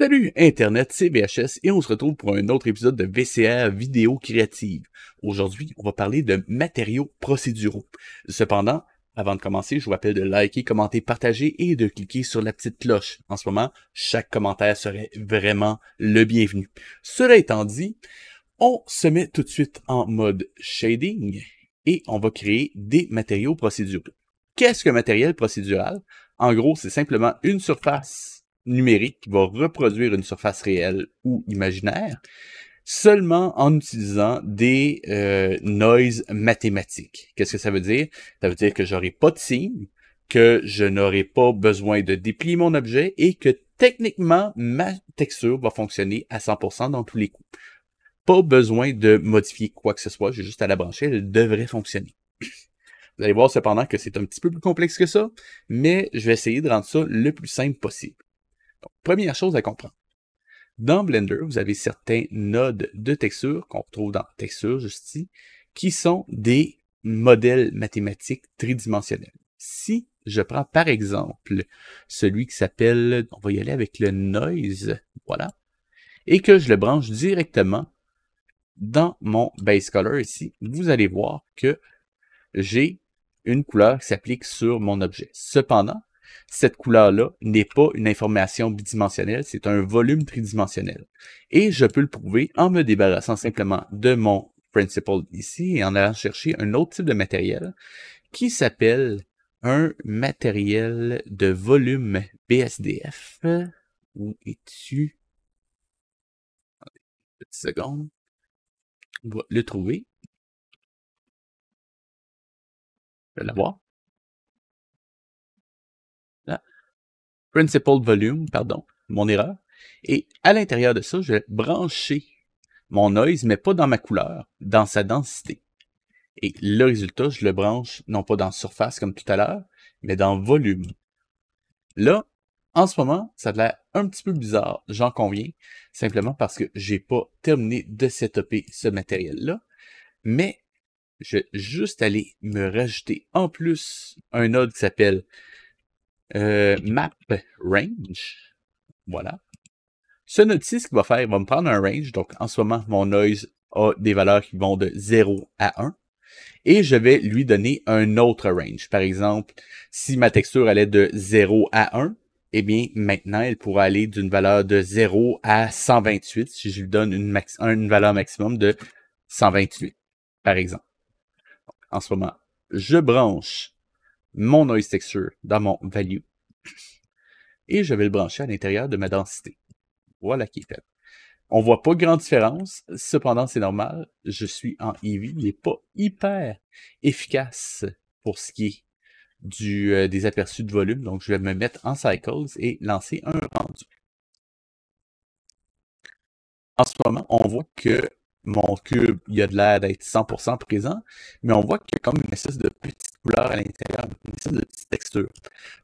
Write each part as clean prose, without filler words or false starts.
Salut Internet, c'est VHS et on se retrouve pour un autre épisode de VCR Vidéo Créative. Aujourd'hui, on va parler de matériaux procéduraux. Cependant, avant de commencer, je vous rappelle de liker, commenter, partager et de cliquer sur la petite cloche. En ce moment, chaque commentaire serait vraiment le bienvenu. Cela étant dit, on se met tout de suite en mode shading et on va créer des matériaux procéduraux. Qu'est-ce qu'un matériel procédural? En gros, c'est simplement une surface numérique qui va reproduire une surface réelle ou imaginaire seulement en utilisant des noise mathématiques. Qu'est-ce que ça veut dire? Ça veut dire que j'aurai pas de signe, que je n'aurai pas besoin de déplier mon objet et que techniquement, ma texture va fonctionner à 100% dans tous les coups. Pas besoin de modifier quoi que ce soit, j'ai juste à la brancher, elle devrait fonctionner. Vous allez voir cependant que c'est un petit peu plus complexe que ça, mais je vais essayer de rendre ça le plus simple possible. Donc, première chose à comprendre. Dans Blender, vous avez certains nodes de texture qu'on retrouve dans Texture, juste ici, qui sont des modèles mathématiques tridimensionnels. Si je prends par exemple celui qui s'appelle, on va y aller avec le Noise, voilà, et que je le branche directement dans mon Base Color ici, vous allez voir que j'ai une couleur qui s'applique sur mon objet. Cependant, cette couleur-là n'est pas une information bidimensionnelle, c'est un volume tridimensionnel. Et je peux le prouver en me débarrassant simplement de mon principle ici et en allant chercher un autre type de matériel qui s'appelle un matériel de volume BSDF. Où es-tu? Une petite seconde. On va le trouver. Je vais l'avoir. Là. Principled Volume, pardon, mon erreur. Et à l'intérieur de ça, je vais brancher mon noise, mais pas dans ma couleur, dans sa densité. Et le résultat, je le branche non pas dans surface comme tout à l'heure, mais dans volume. Là, en ce moment, ça a l'air un petit peu bizarre, j'en conviens, simplement parce que j'ai pas terminé de setuper ce matériel-là, mais je vais juste aller me rajouter en plus un node qui s'appelle Map Range. Voilà. Ce node-ci, ce qu'il va faire, il va me prendre un range. Donc, en ce moment, mon noise a des valeurs qui vont de 0 à 1. Et je vais lui donner un autre range. Par exemple, si ma texture allait de 0 à 1, eh bien, maintenant, elle pourra aller d'une valeur de 0 à 128 si je lui donne une valeur maximum de 128, par exemple. En ce moment, je branche mon noise texture dans mon value et je vais le brancher à l'intérieur de ma densité. Voilà qui est fait. On voit pas grande différence, cependant c'est normal, je suis en Eevee, il n'est pas hyper efficace pour ce qui est des aperçus de volume, donc je vais me mettre en Cycles et lancer un rendu. En ce moment, on voit que mon cube, il a de l'air d'être 100% présent, mais on voit qu'il y a comme une espèce de petite couleur à l'intérieur, une espèce de petite texture.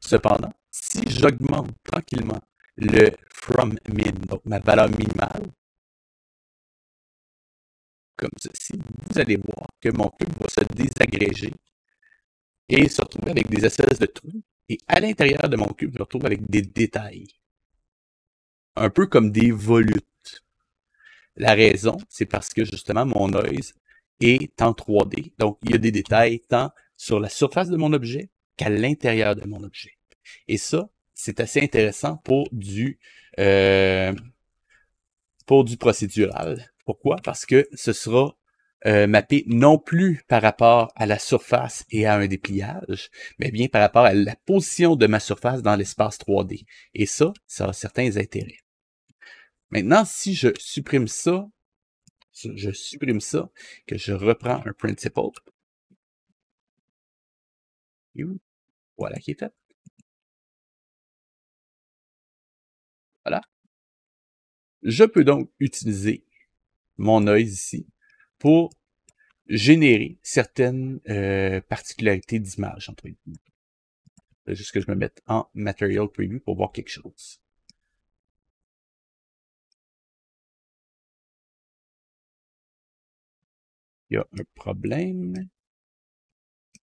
Cependant, si j'augmente tranquillement le from min, donc ma valeur minimale, comme ceci, vous allez voir que mon cube va se désagréger et se retrouver avec des espèces de trous. Et à l'intérieur de mon cube, je me retrouve avec des détails. Un peu comme des volutes. La raison, c'est parce que justement, mon noise est en 3D. Donc, il y a des détails tant sur la surface de mon objet qu'à l'intérieur de mon objet. Et ça, c'est assez intéressant pour du procédural. Pourquoi? Parce que ce sera mappé non plus par rapport à la surface et à un dépliage, mais bien par rapport à la position de ma surface dans l'espace 3D. Et ça a certains intérêts. Maintenant, si je supprime ça, que je reprends un principle, voilà qui est fait. Voilà. Je peux donc utiliser mon noise ici pour générer certaines particularités d'image, entre guillemets. Juste que je me mette en Material Preview pour voir quelque chose. Il y a un problème.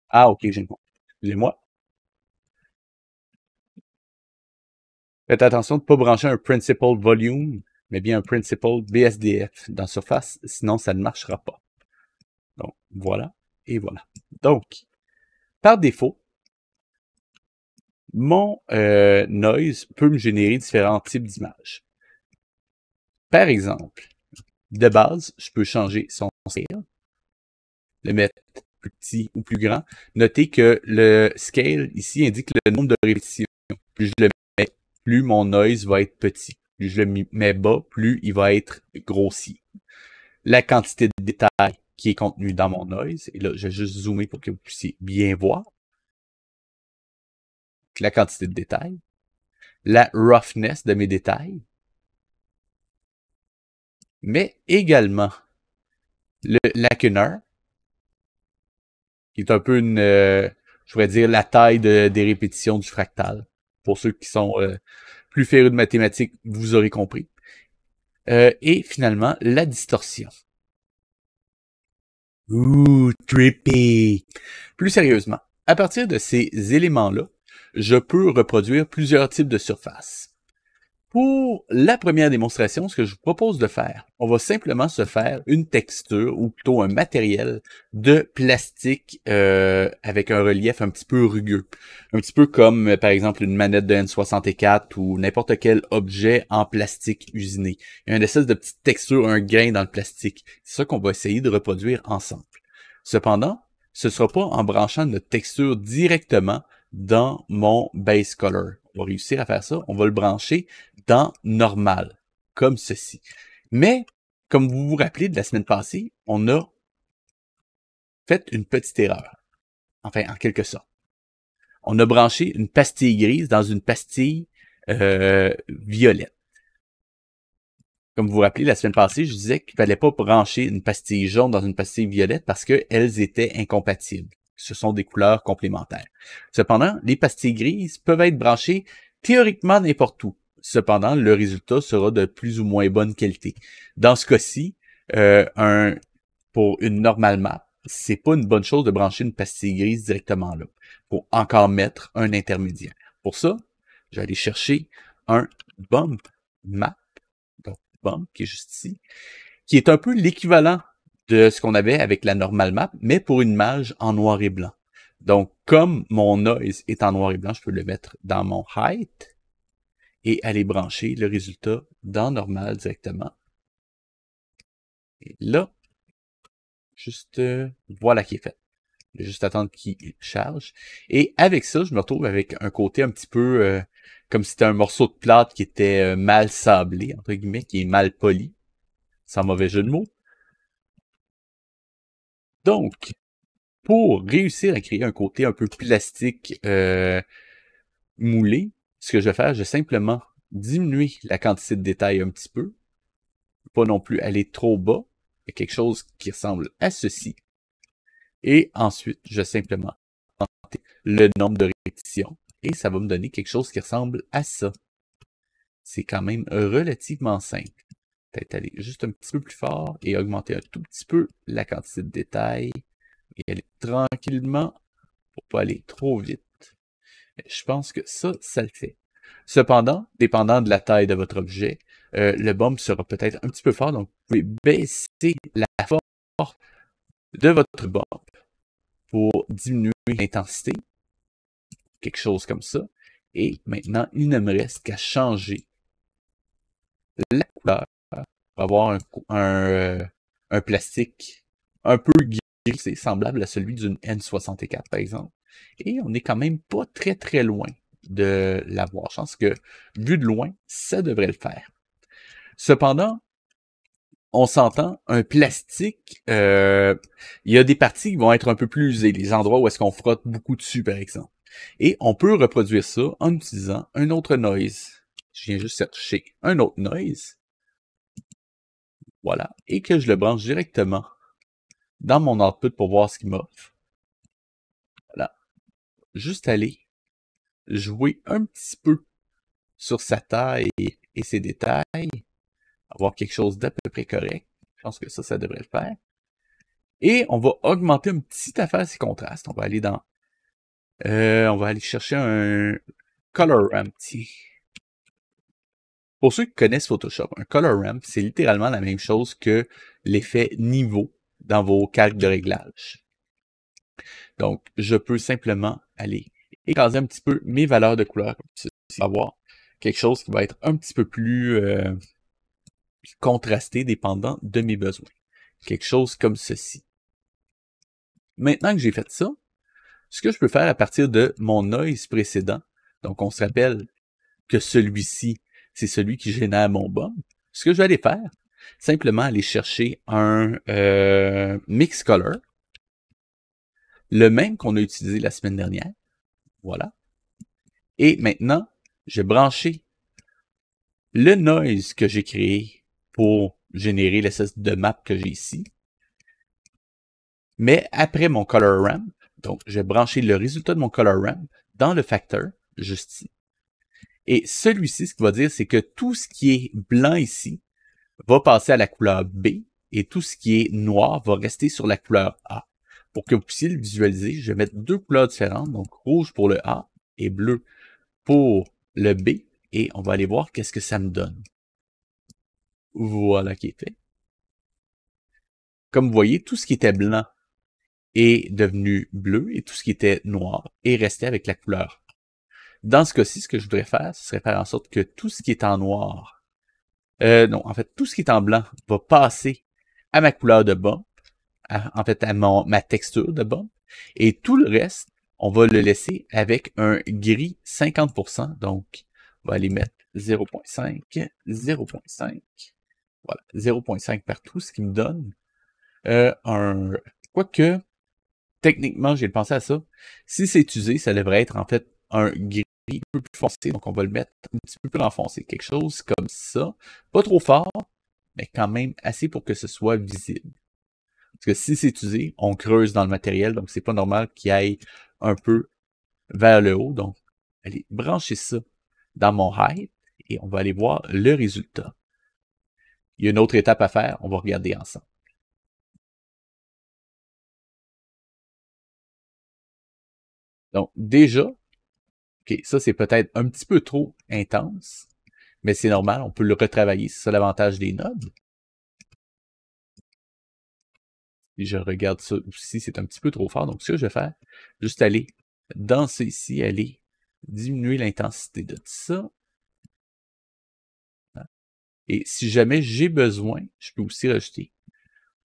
Ah, ok, j'ai une compte. Excusez-moi. Faites attention de ne pas brancher un Principal Volume, mais bien un Principal BSDF dans Surface, sinon ça ne marchera pas. Donc, voilà et voilà. Donc, par défaut, mon noise peut me générer différents types d'images. Par exemple, de base, je peux changer son scale, le mettre plus petit ou plus grand. Notez que le scale ici indique le nombre de répétitions. Plus je le mets, plus mon noise va être petit. Plus je le mets bas, plus il va être grossi. La quantité de détails qui est contenue dans mon noise, et là, je vais juste zoomer pour que vous puissiez bien voir. La quantité de détails, la roughness de mes détails, mais également le lacuneur, qui est un peu une, je pourrais dire, la taille des répétitions du fractal. Pour ceux qui sont plus férus de mathématiques, vous aurez compris. Et finalement, la distorsion. Ouh, trippy! Plus sérieusement, à partir de ces éléments-là, je peux reproduire plusieurs types de surfaces. Pour la première démonstration, ce que je vous propose de faire, on va simplement se faire une texture, ou plutôt un matériel de plastique avec un relief un petit peu rugueux. Un petit peu comme, par exemple, une manette de N64 ou n'importe quel objet en plastique usiné. Il y a une espèce de petite texture, un grain dans le plastique. C'est ça qu'on va essayer de reproduire ensemble. Cependant, ce ne sera pas en branchant notre texture directement dans mon base color. On va réussir à faire ça. On va le brancher dans normal, comme ceci. Mais, comme vous vous rappelez de la semaine passée, on a fait une petite erreur. Enfin, en quelque sorte. On a branché une pastille grise dans une pastille violette. Comme vous vous rappelez, la semaine passée, je disais qu'il ne fallait pas brancher une pastille jaune dans une pastille violette parce qu'elles étaient incompatibles. Ce sont des couleurs complémentaires. Cependant, les pastilles grises peuvent être branchées théoriquement n'importe où. Cependant, le résultat sera de plus ou moins bonne qualité. Dans ce cas-ci, pour une normale map, c'est pas une bonne chose de brancher une pastille grise directement là. Pour encore mettre un intermédiaire. Pour ça, je vais aller chercher un bump map. Donc, bump, qui est juste ici, qui est un peu l'équivalent de ce qu'on avait avec la normale map, mais pour une image en noir et blanc. Donc, comme mon noise est en noir et blanc, je peux le mettre dans mon height et aller brancher le résultat dans normal directement. Et là, juste, voilà qui est fait. Je vais juste attendre qu'il charge. Et avec ça, je me retrouve avec un côté un petit peu comme si c'était un morceau de plâtre qui était mal sablé, entre guillemets, qui est mal poli. Sans mauvais jeu de mots. Donc, pour réussir à créer un côté un peu plastique moulé, ce que je vais faire, je vais simplement diminuer la quantité de détails un petit peu. Pas non plus aller trop bas. Il y a quelque chose qui ressemble à ceci. Et ensuite, je vais simplement augmenter le nombre de répétitions. Et ça va me donner quelque chose qui ressemble à ça. C'est quand même relativement simple. Peut-être aller juste un petit peu plus fort et augmenter un tout petit peu la quantité de détails. Et aller tranquillement pour pas aller trop vite. Je pense que ça le fait. Cependant, dépendant de la taille de votre objet, le bump sera peut-être un petit peu fort, donc vous pouvez baisser la force de votre bump pour diminuer l'intensité, quelque chose comme ça. Et maintenant, il ne me reste qu'à changer la couleur pour avoir un plastique un peu gris, semblable à celui d'une N64 par exemple. Et on n'est quand même pas très très loin de l'avoir. Je pense que vu de loin, ça devrait le faire. Cependant, on s'entend, un plastique, il y a des parties qui vont être un peu plus usées, les endroits où est-ce qu'on frotte beaucoup dessus par exemple. Et on peut reproduire ça en utilisant un autre noise. Je viens juste chercher un autre noise. Voilà. Et que je le branche directement dans mon output pour voir ce qu'il m'offre. Voilà. Juste aller jouer un petit peu sur sa taille et ses détails. Avoir quelque chose d'à peu près correct. Je pense que ça devrait le faire. Et on va augmenter un petit affaire ses contrastes. On va aller dans... on va aller chercher un color ramp. Pour ceux qui connaissent Photoshop, un color ramp, c'est littéralement la même chose que l'effet niveau dans vos calques de réglage. Donc, je peux simplement aller écraser un petit peu mes valeurs de couleur, comme ceci, avoir quelque chose qui va être un petit peu plus contrasté dépendant de mes besoins. Quelque chose comme ceci. Maintenant que j'ai fait ça, ce que je peux faire à partir de mon noise précédent, donc on se rappelle que celui-ci, c'est celui qui génère mon bump. Ce que je vais aller faire, simplement aller chercher un mix color, le même qu'on a utilisé la semaine dernière. Voilà. Et maintenant, je vais brancher le noise que j'ai créé pour générer l'espèce de map que j'ai ici. Mais après mon color ramp, donc je vais brancher le résultat de mon color ramp dans le facteur, juste ici. Et celui-ci, ce qu'il va dire, c'est que tout ce qui est blanc ici va passer à la couleur B et tout ce qui est noir va rester sur la couleur A. Pour que vous puissiez le visualiser, je vais mettre deux couleurs différentes, donc rouge pour le A et bleu pour le B, et on va aller voir qu'est-ce que ça me donne. Voilà qui est fait. Comme vous voyez, tout ce qui était blanc est devenu bleu et tout ce qui était noir est resté avec la couleur. Dans ce cas-ci, ce que je voudrais faire, ce serait faire en sorte que tout ce qui est en noir, non, en fait, tout ce qui est en blanc va passer à ma couleur de bas, en fait, à ma texture de bas, et tout le reste, on va le laisser avec un gris 50%, donc on va aller mettre 0.5, 0.5, voilà, 0.5 partout, ce qui me donne quoique, techniquement, j'ai pensé à ça, si c'est usé, ça devrait être en fait un gris un peu plus foncé, donc on va le mettre un petit peu plus renfoncé, quelque chose comme ça, pas trop fort, mais quand même assez pour que ce soit visible. Parce que si c'est usé, on creuse dans le matériel, donc c'est pas normal qu'il aille un peu vers le haut, donc allez brancher ça dans mon height, et on va aller voir le résultat. Il y a une autre étape à faire, on va regarder ensemble. Donc déjà, ok, ça c'est peut-être un petit peu trop intense, mais c'est normal, on peut le retravailler, c'est ça l'avantage des nodes. Et je regarde ça aussi, c'est un petit peu trop fort, donc ce que je vais faire, juste aller dans ici, aller diminuer l'intensité de ça. Et si jamais j'ai besoin, je peux aussi rajouter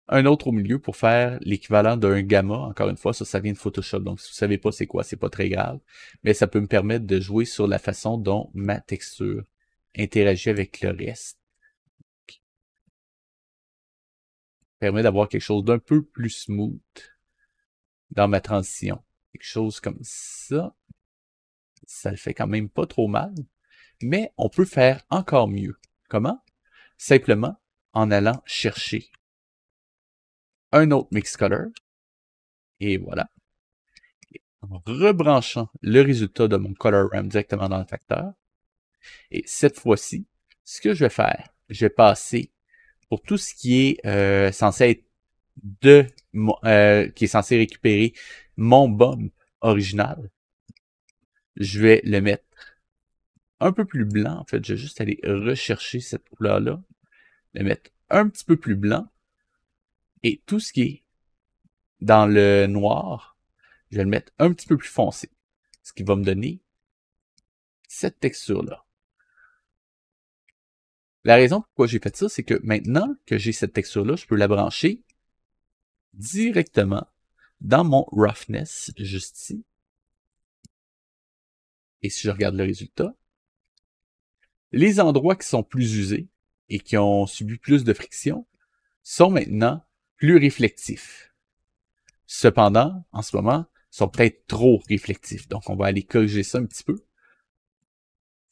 un autre au milieu pour faire l'équivalent d'un gamma. Encore une fois, ça vient de Photoshop, donc si vous ne savez pas c'est quoi, c'est pas très grave. Mais ça peut me permettre de jouer sur la façon dont ma texture interagit avec le reste. Permet d'avoir quelque chose d'un peu plus smooth dans ma transition. Quelque chose comme ça. Ça le fait quand même pas trop mal. Mais on peut faire encore mieux. Comment? Simplement en allant chercher un autre mix color. Et voilà. En rebranchant le résultat de mon color ramp directement dans le facteur. Et cette fois-ci, ce que je vais faire, je vais passer pour tout ce qui est censé être qui est censé récupérer mon bump original. Je vais le mettre un peu plus blanc. En fait, je vais juste aller rechercher cette couleur-là, le mettre un petit peu plus blanc. Et tout ce qui est dans le noir, je vais le mettre un petit peu plus foncé. Ce qui va me donner cette texture-là. La raison pourquoi j'ai fait ça, c'est que maintenant que j'ai cette texture-là, je peux la brancher directement dans mon roughness, juste ici. Et si je regarde le résultat, les endroits qui sont plus usés et qui ont subi plus de friction sont maintenant plus réflectifs. Cependant, en ce moment, sont peut-être trop réflectifs. Donc, on va aller corriger ça un petit peu.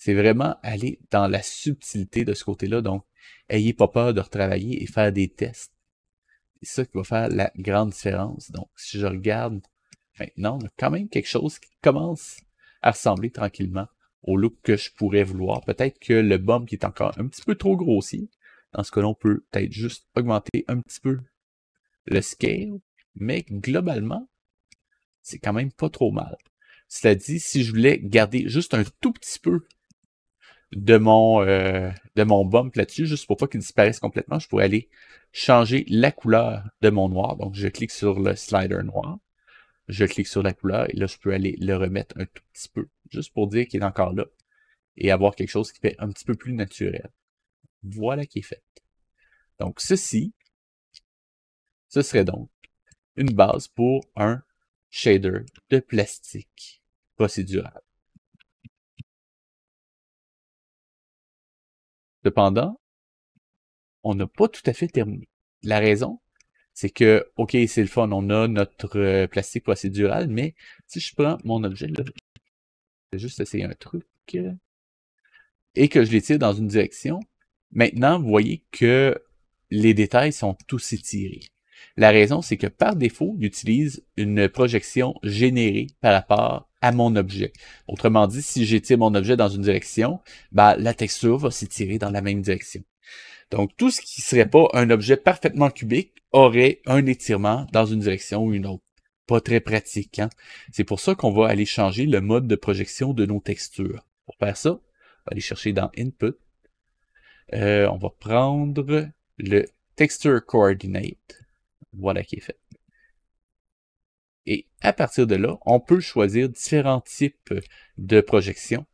C'est vraiment aller dans la subtilité de ce côté-là. Donc, ayez pas peur de retravailler et faire des tests. C'est ça qui va faire la grande différence. Donc, si je regarde maintenant, on a quand même quelque chose qui commence à ressembler tranquillement au look que je pourrais vouloir. Peut-être que le bump qui est encore un petit peu trop grossier. Dans ce cas-là, on peut peut-être juste augmenter un petit peu le scale. Mais globalement, c'est quand même pas trop mal. Cela dit, si je voulais garder juste un tout petit peu de mon bump là-dessus, juste pour pas qu'il disparaisse complètement, je pourrais aller changer la couleur de mon noir. Donc, je clique sur le slider noir, je clique sur la couleur, et là, je peux aller le remettre un tout petit peu, juste pour dire qu'il est encore là, et avoir quelque chose qui fait un petit peu plus naturel. Voilà qui est fait. Donc, ceci, ce serait donc une base pour un shader de plastique procédural. Cependant, on n'a pas tout à fait terminé. La raison, c'est que, OK, c'est le fun, on a notre plastique procédural, mais si je prends mon objet, là, je vais juste essayer un truc, et que je l'étire dans une direction, maintenant, vous voyez que les détails sont tous étirés. La raison, c'est que par défaut, il utilise une projection générée par rapport à mon objet. Autrement dit, si j'étire mon objet dans une direction, ben, la texture va s'étirer dans la même direction. Donc, tout ce qui ne serait pas un objet parfaitement cubique aurait un étirement dans une direction ou une autre. Pas très pratique, hein? C'est pour ça qu'on va aller changer le mode de projection de nos textures. Pour faire ça, on va aller chercher dans Input. On va prendre le Texture Coordinate. Voilà qui est fait. Et à partir de là, on peut choisir différents types de projections.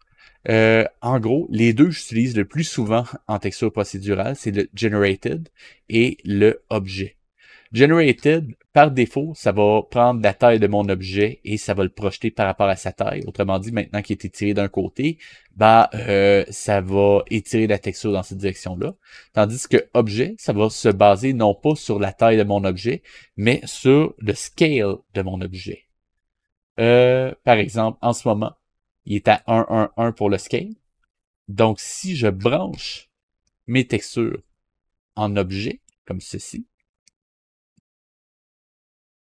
En gros, les deux que j'utilise le plus souvent en texture procédurale, c'est le Generated et le Objet. Generated, par défaut, ça va prendre la taille de mon objet et ça va le projeter par rapport à sa taille. Autrement dit, maintenant qu'il est étiré d'un côté, ça va étirer la texture dans cette direction-là. Tandis que objet, ça va se baser non pas sur la taille de mon objet, mais sur le scale de mon objet. Par exemple, en ce moment, il est à 1,1,1 pour le scale. Donc, si je branche mes textures en objet, comme ceci,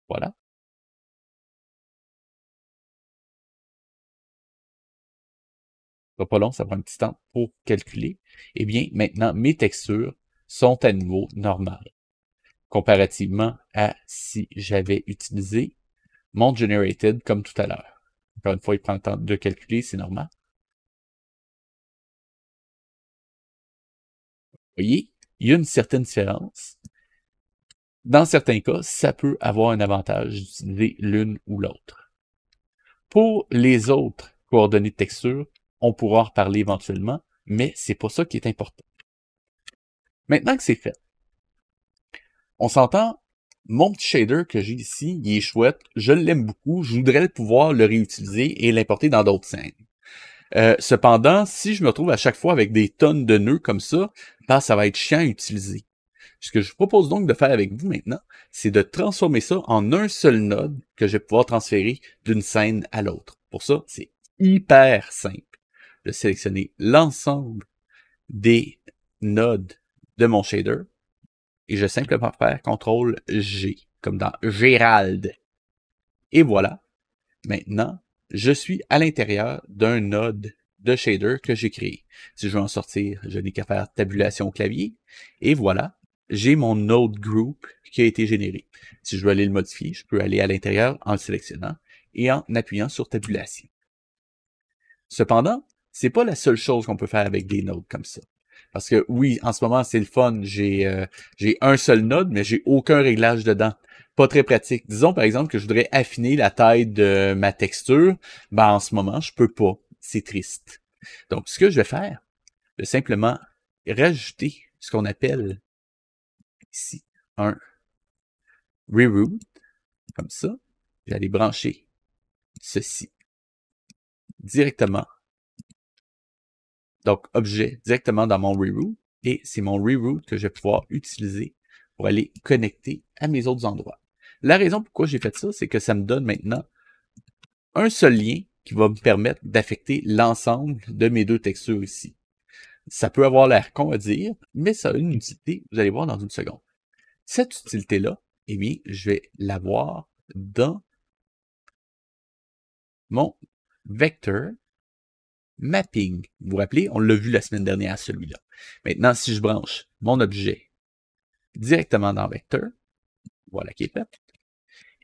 voilà. Ça va pas long, ça prend un petit temps pour calculer. Eh bien, maintenant, mes textures sont à nouveau normales. Comparativement à si j'avais utilisé mon generated comme tout à l'heure. Encore une fois, il prend le temps de calculer, c'est normal. Vous voyez, il y a une certaine différence. Dans certains cas, ça peut avoir un avantage d'utiliser l'une ou l'autre. Pour les autres coordonnées de texture, on pourra en reparler éventuellement, mais c'est pas ça qui est important. Maintenant que c'est fait, on s'entend, mon petit shader que j'ai ici, il est chouette, je l'aime beaucoup, je voudrais pouvoir le réutiliser et l'importer dans d'autres scènes. Cependant, si je me retrouve à chaque fois avec des tonnes de nœuds comme ça, ça va être chiant à utiliser. Ce que je vous propose donc de faire avec vous maintenant, c'est de transformer ça en un seul node que je vais pouvoir transférer d'une scène à l'autre. Pour ça, c'est hyper simple de sélectionner l'ensemble des nodes de mon shader et je vais simplement faire CTRL-G, comme dans Gérald. Et voilà, maintenant, je suis à l'intérieur d'un node de shader que j'ai créé. Si je veux en sortir, je n'ai qu'à faire tabulation au clavier. Et voilà, j'ai mon node group qui a été généré. Si je veux aller le modifier, je peux aller à l'intérieur en le sélectionnant et en appuyant sur tabulation. Cependant, c'est pas la seule chose qu'on peut faire avec des nodes comme ça. Parce que oui, en ce moment, c'est le fun. J'ai un seul node, mais j'ai aucun réglage dedans. Pas très pratique. Disons, par exemple, que je voudrais affiner la taille de ma texture. En ce moment, je peux pas. C'est triste. Donc, ce que je vais faire, je vais simplement rajouter ce qu'on appelle ici un reroute, comme ça. Je vais aller brancher ceci directement. Donc, objet directement dans mon reroute. Et c'est mon reroute que je vais pouvoir utiliser pour aller connecter à mes autres endroits. La raison pourquoi j'ai fait ça, c'est que ça me donne maintenant un seul lien qui va me permettre d'affecter l'ensemble de mes deux textures ici. Ça peut avoir l'air con à dire, mais ça a une utilité, vous allez voir dans une seconde. Cette utilité-là, eh bien, je vais l'avoir dans mon vecteur mapping. Vous vous rappelez, on l'a vu la semaine dernière, celui-là. Maintenant, si je branche mon objet directement dans vecteur, voilà qui est fait,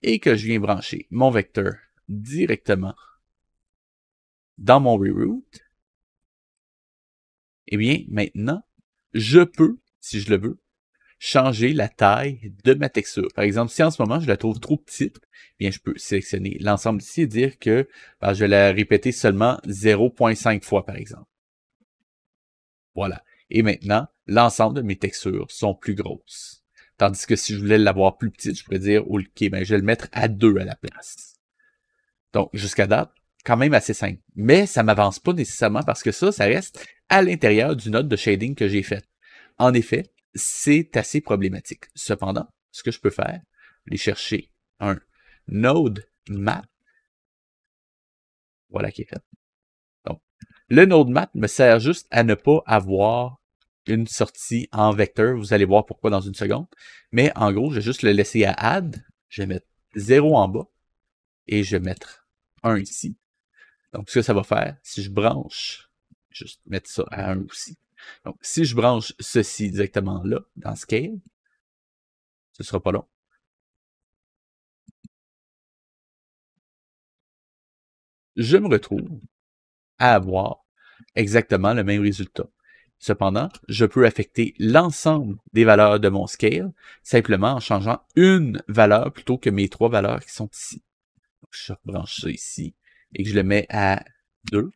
et que je viens brancher mon vecteur directement dans mon reroute, eh bien, maintenant, je peux, si je le veux, changer la taille de ma texture. Par exemple, si en ce moment je la trouve trop petite, eh bien je peux sélectionner l'ensemble ici et dire que ben, je vais la répéter seulement 0,5 fois, par exemple. Voilà. Et maintenant, l'ensemble de mes textures sont plus grosses. Tandis que si je voulais l'avoir plus petite, je pourrais dire, OK, ben, je vais le mettre à 2 à la place. Donc, jusqu'à date, quand même assez simple. Mais ça m'avance pas nécessairement parce que ça reste à l'intérieur du node de shading que j'ai fait. En effet, c'est assez problématique. Cependant, ce que je peux faire, aller chercher un node map. Voilà qui est fait. Donc, le node map me sert juste à ne pas avoir une sortie en vecteur. Vous allez voir pourquoi dans une seconde. Mais en gros, je vais juste le laisser à add. Je vais mettre 0 en bas et je vais mettre 1 ici. Donc, ce que ça va faire, si je branche, juste mettre ça à 1 aussi. Donc, si je branche ceci directement là, dans Scale, ce ne sera pas long. Je me retrouve à avoir exactement le même résultat. Cependant, je peux affecter l'ensemble des valeurs de mon scale simplement en changeant une valeur plutôt que mes 3 valeurs qui sont ici. Donc, je branche ça ici et que je le mets à 2,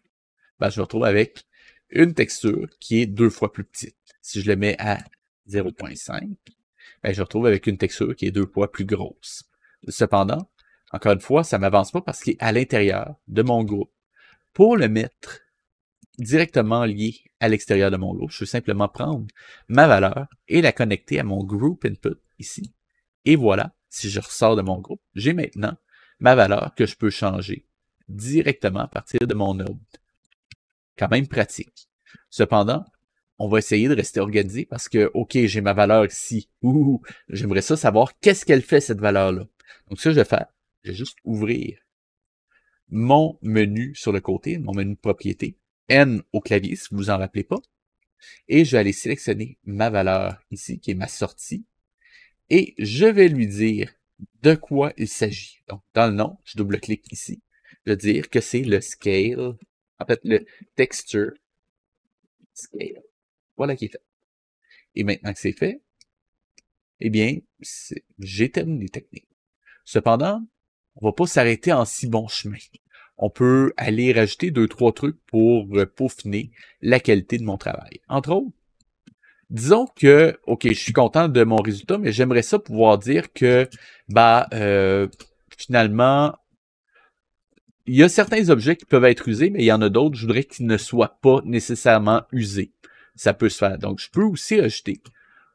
ben, je me retrouve avec une texture qui est 2 fois plus petite. Si je le mets à 0,5, ben, je me retrouve avec une texture qui est 2 fois plus grosse. Cependant, encore une fois, ça ne m'avance pas parce qu'il est à l'intérieur de mon groupe. Pour le mettre directement lié à l'extérieur de mon groupe, je veux simplement prendre ma valeur et la connecter à mon group input ici. Et voilà, si je ressors de mon groupe, j'ai maintenant ma valeur que je peux changer directement à partir de mon node. Quand même pratique. Cependant, on va essayer de rester organisé parce que, OK, j'ai ma valeur ici. J'aimerais ça savoir qu'est-ce qu'elle fait, cette valeur-là. Donc, ce que je vais faire, je vais juste ouvrir mon menu sur le côté, mon menu de propriété, N au clavier, si vous vous en rappelez pas. Et je vais aller sélectionner ma valeur ici, qui est ma sortie. Et je vais lui dire de quoi il s'agit. Donc, dans le nom, je double-clique ici. Je vais dire que c'est le scale, en fait, le texture scale. Voilà qui est fait. Et maintenant que c'est fait, eh bien, j'ai terminé les techniques. Cependant, on va pas s'arrêter en si bon chemin. On peut aller rajouter 2-3 trucs pour peaufiner la qualité de mon travail. Entre autres, disons que, OK, je suis content de mon résultat, mais j'aimerais ça pouvoir dire que, finalement, il y a certains objets qui peuvent être usés, mais il y en a d'autres, je voudrais qu'ils ne soient pas nécessairement usés. Ça peut se faire. Donc, je peux aussi ajouter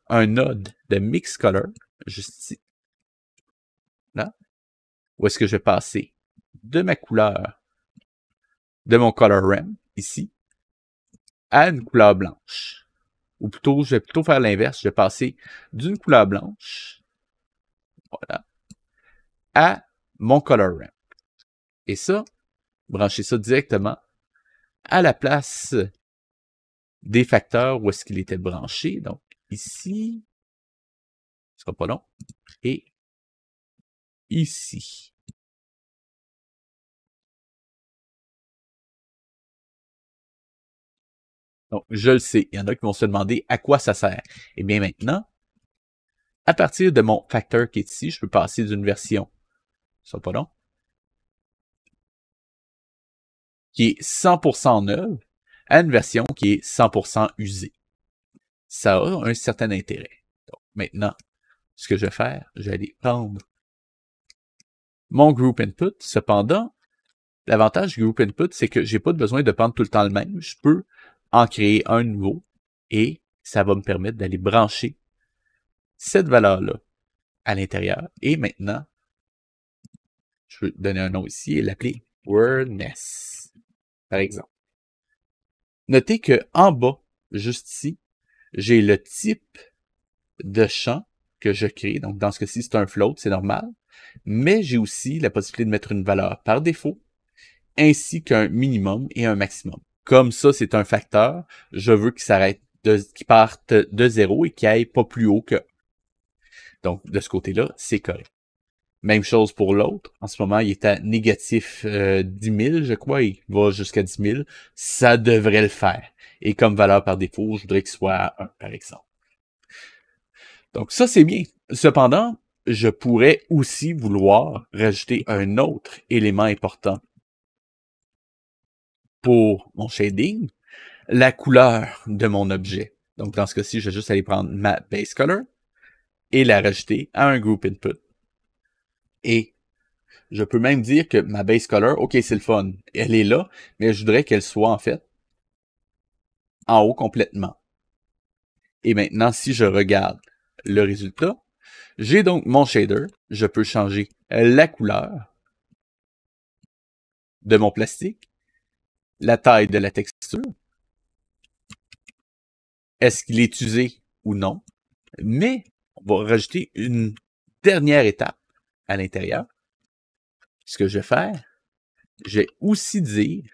un node de mix color, juste ici, là, où est-ce que je vais passer de ma couleur, de mon color rem, ici, à une couleur blanche. Ou plutôt, je vais plutôt faire l'inverse, je vais passer d'une couleur blanche, voilà, à mon color rem. Et ça, brancher ça directement à la place des facteurs où est-ce qu'il était branché. Donc, ici, ce sera pas long, et ici. Donc, je le sais, il y en a qui vont se demander à quoi ça sert. Eh bien maintenant, à partir de mon facteur qui est ici, je peux passer d'une version, ce sera pas long, qui est 100% neuve, à une version qui est 100% usée. Ça a un certain intérêt. Donc, maintenant, ce que je vais faire, je vais aller prendre mon group input. Cependant, l'avantage du group input, c'est que j'ai pas besoin de prendre tout le temps le même. Je peux en créer un nouveau et ça va me permettre d'aller brancher cette valeur-là à l'intérieur. Et maintenant, je vais donner un nom ici et l'appeler Wordness, par exemple. Notez que en bas, juste ici, j'ai le type de champ que je crée. Donc, dans ce cas-ci, c'est un float, c'est normal. Mais j'ai aussi la possibilité de mettre une valeur par défaut, ainsi qu'un minimum et un maximum. Comme ça, c'est un facteur, je veux qu'il s'arrête, qu'il parte de 0 et qu'il aille pas plus haut que 1. Donc, de ce côté-là, c'est correct. Même chose pour l'autre. En ce moment, il est à négatif 10 000, je crois. Il va jusqu'à 10 000. Ça devrait le faire. Et comme valeur par défaut, je voudrais qu'il soit à 1, par exemple. Donc ça, c'est bien. Cependant, je pourrais aussi vouloir rajouter un autre élément important pour mon shading, la couleur de mon objet. Donc dans ce cas-ci, je vais juste aller prendre ma base color et la rajouter à un group input. Et je peux même dire que ma base color, ok, c'est le fun, elle est là, mais je voudrais qu'elle soit en fait en haut complètement. Et maintenant, si je regarde le résultat, j'ai donc mon shader, je peux changer la couleur de mon plastique, la taille de la texture, est-ce qu'il est usé ou non, mais on va rajouter une dernière étape à l'intérieur. Ce que je vais faire, je vais aussi dire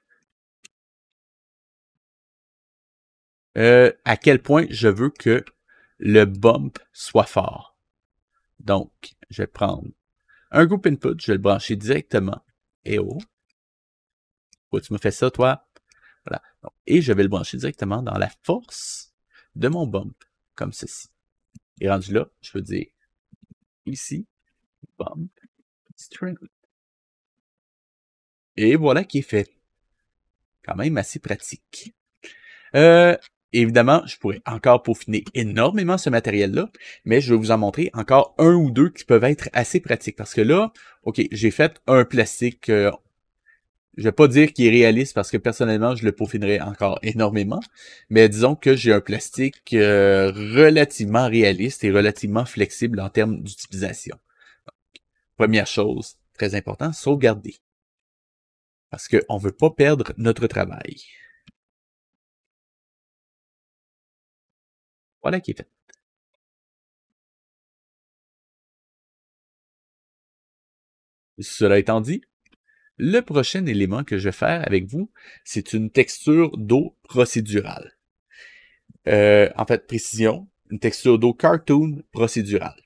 à quel point je veux que le bump soit fort. Donc, je vais prendre un group input, je vais le brancher directement. Et oh, pourquoi tu me fais ça, toi? Voilà. Donc, et je vais le brancher directement dans la force de mon bump, comme ceci. Et rendu là, je peux dire ici, bump, string. Et voilà qui est fait. Quand même assez pratique. Évidemment, je pourrais encore peaufiner énormément ce matériel-là, mais je vais vous en montrer encore un ou deux qui peuvent être assez pratiques. Parce que là, ok, j'ai fait un plastique, je vais pas dire qu'il est réaliste parce que personnellement, je le peaufinerais encore énormément, mais disons que j'ai un plastique relativement réaliste et relativement flexible en termes d'utilisation. Première chose, très important, sauvegarder. Parce qu'on ne veut pas perdre notre travail. Voilà qui est fait. Cela étant dit, le prochain élément que je vais faire avec vous, c'est une texture d'eau procédurale. En fait, précision, une texture d'eau cartoon procédurale.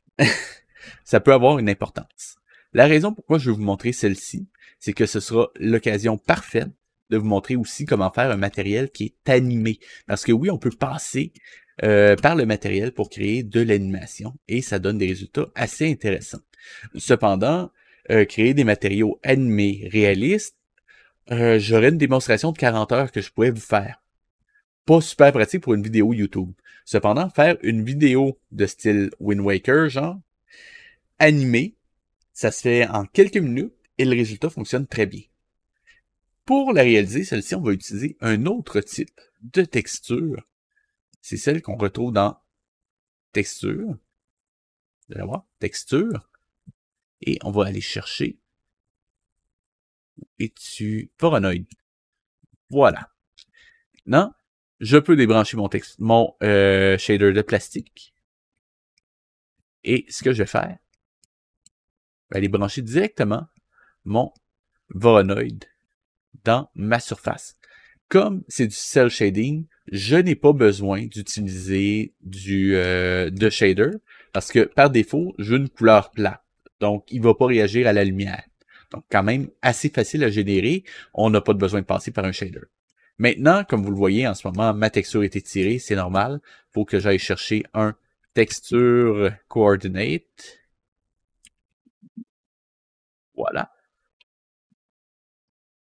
Ça peut avoir une importance. La raison pourquoi je vais vous montrer celle-ci, c'est que ce sera l'occasion parfaite de vous montrer aussi comment faire un matériel qui est animé. Parce que oui, on peut passer par le matériel pour créer de l'animation et ça donne des résultats assez intéressants. Cependant, créer des matériaux animés réalistes, j'aurais une démonstration de 40 heures que je pourrais vous faire. Pas super pratique pour une vidéo YouTube. Cependant, faire une vidéo de style Wind Waker, genre, animée, ça se fait en quelques minutes et le résultat fonctionne très bien. Pour la réaliser, celle-ci, on va utiliser un autre type de texture. C'est celle qu'on retrouve dans Texture. Vous allez voir, Texture. Et on va aller chercher. Et tu Voronoi. Voilà. Maintenant, je peux débrancher mon shader de plastique. Et ce que je vais faire, je vais aller brancher directement mon Voronoi dans ma surface. Comme c'est du cel shading, je n'ai pas besoin d'utiliser de shader parce que par défaut, j'ai une couleur plate. Donc, il ne va pas réagir à la lumière. Donc, quand même assez facile à générer. On n'a pas besoin de passer par un shader. Maintenant, comme vous le voyez, en ce moment, ma texture est étirée, c'est normal. Il faut que j'aille chercher un texture coordinate. Voilà.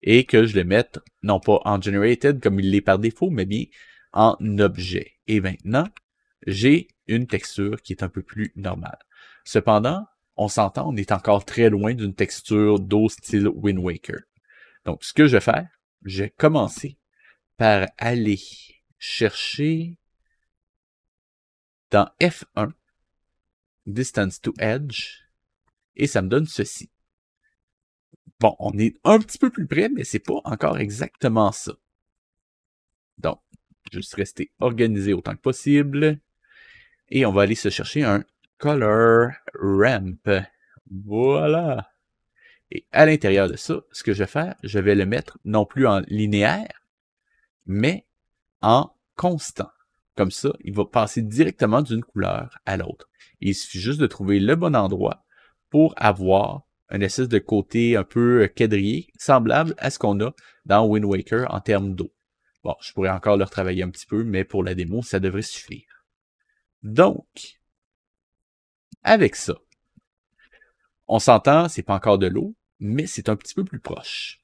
Et que je le mette, non pas en generated comme il l'est par défaut, mais bien en objet. Et maintenant, j'ai une texture qui est un peu plus normale. Cependant, on s'entend, on est encore très loin d'une texture d'eau style Wind Waker. Donc, ce que je vais faire, je vais commencer par aller chercher dans F1, Distance to Edge, et ça me donne ceci. Bon, on est un petit peu plus près, mais c'est pas encore exactement ça. Donc, juste rester organisé autant que possible. Et on va aller se chercher un Color Ramp. Voilà. Et à l'intérieur de ça, ce que je vais faire, je vais le mettre non plus en linéaire, mais en constant. Comme ça, il va passer directement d'une couleur à l'autre. Il suffit juste de trouver le bon endroit pour avoir un espèce de côté un peu quadrillé, semblable à ce qu'on a dans Wind Waker en termes d'eau. Bon, je pourrais encore le retravailler un petit peu, mais pour la démo, ça devrait suffire. Donc, avec ça, on s'entend, c'est pas encore de l'eau, mais c'est un petit peu plus proche.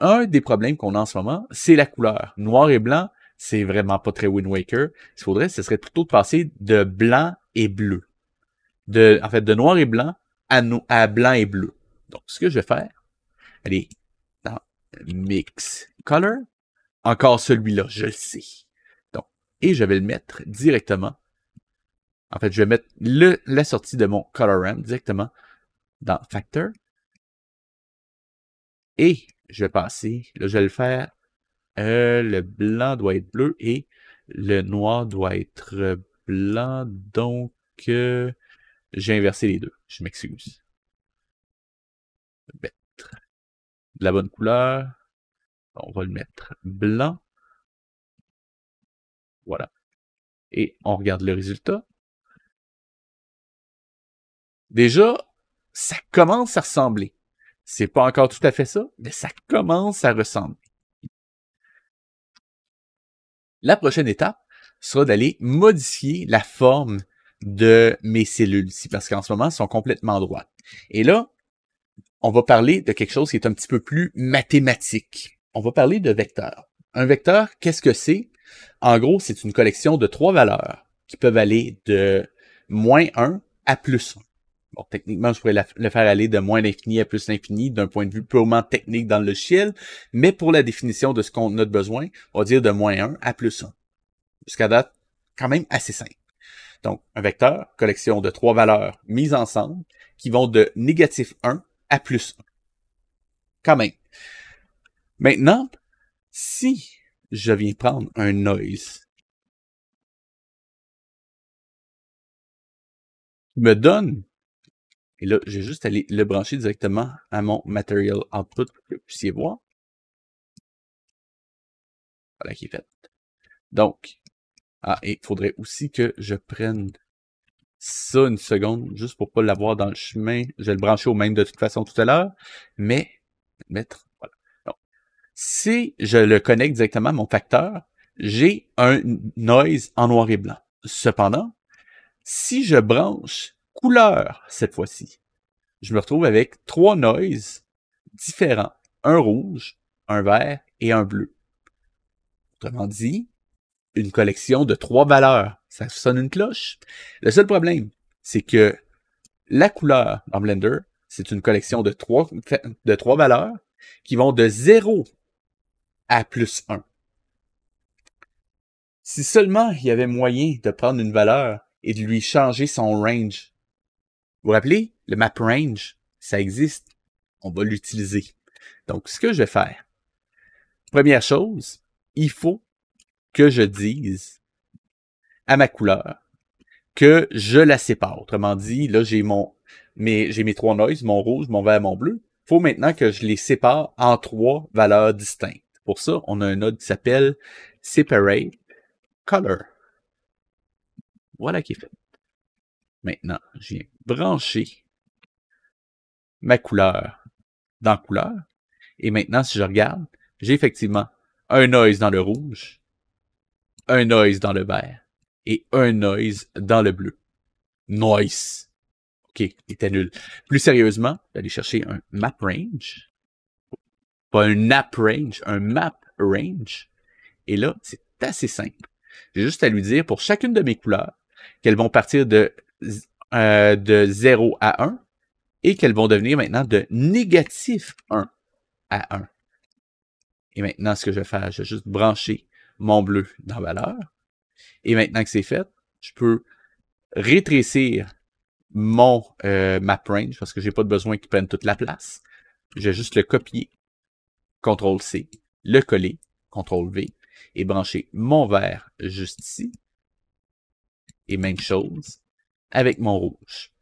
Un des problèmes qu'on a en ce moment, c'est la couleur. Noir et blanc, c'est vraiment pas très Wind Waker. Ce qu'il faudrait, ce serait plutôt de passer de blanc et bleu. En fait, de noir et blanc à blanc et bleu. Donc, ce que je vais faire, allez, dans Mix Color, encore celui-là, je le sais. Donc, et je vais le mettre directement. En fait, je vais mettre la sortie de mon Color Ramp directement dans Factor. Et je vais passer, là, je vais le faire. Le blanc doit être bleu et le noir doit être blanc. Donc, j'ai inversé les deux. Je m'excuse. Mettre de la bonne couleur. On va le mettre blanc. Voilà. Et on regarde le résultat. Déjà, ça commence à ressembler. C'est pas encore tout à fait ça, mais ça commence à ressembler. La prochaine étape sera d'aller modifier la forme de mes cellules ici, parce qu'en ce moment, elles sont complètement droites. Et là, on va parler de quelque chose qui est un petit peu plus mathématique. On va parler de vecteurs. Un vecteur, qu'est-ce que c'est? En gros, c'est une collection de 3 valeurs qui peuvent aller de moins 1 à plus 1. Bon, techniquement, je pourrais le faire aller de moins l'infini à plus l'infini d'un point de vue purement technique dans le logiciel, mais pour la définition de ce qu'on a besoin, on va dire de moins 1 à plus 1. Jusqu'à date, quand même assez simple. Donc, un vecteur, collection de 3 valeurs mises ensemble, qui vont de négatif 1 à plus 1. Quand même. Maintenant, si je viens prendre un noise qui me donne, et là, je vais juste aller le brancher directement à mon Material Output pour que vous puissiez voir. Voilà qui est fait. Donc, et il faudrait aussi que je prenne ça une seconde, juste pour pas l'avoir dans le chemin. Je vais le brancher au même de toute façon tout à l'heure, mais mettre, voilà. Donc, si je le connecte directement à mon facteur, j'ai un noise en noir et blanc. Cependant, si je branche couleur cette fois-ci, je me retrouve avec 3 noises différents. Un rouge, un vert et un bleu. Autrement dit, une collection de 3 valeurs. Ça sonne une cloche. Le seul problème, c'est que la couleur dans Blender, c'est une collection de 3 valeurs qui vont de 0 à plus 1. Si seulement il y avait moyen de prendre une valeur et de lui changer son range. Vous vous rappelez, le map range, ça existe. On va l'utiliser. Donc, ce que je vais faire, première chose, il faut que je dise à ma couleur que je la sépare. Autrement dit, là, j'ai mes 3 noises, mon rouge, mon vert, mon bleu. Il faut maintenant que je les sépare en 3 valeurs distinctes. Pour ça, on a un node qui s'appelle Separate Color. Voilà qui est fait. Maintenant, je viens brancher ma couleur dans couleur. Et maintenant, si je regarde, j'ai effectivement un noise dans le rouge, un noise dans le vert et un noise dans le bleu. Noise. OK, il était nul. Plus sérieusement, d'aller chercher un map range. Pas un nap range, un map range. Et là, c'est assez simple. J'ai juste à lui dire pour chacune de mes couleurs qu'elles vont partir de 0 à 1 et qu'elles vont devenir maintenant de négatif 1 à 1. Et maintenant, ce que je vais faire, je vais juste brancher mon bleu dans valeur. Et maintenant que c'est fait, je peux rétrécir mon map range parce que j'ai pas besoin qu'il prenne toute la place. Je vais juste le copier, CTRL-C, le coller, CTRL-V, et brancher mon vert juste ici. Et même chose avec mon rouge.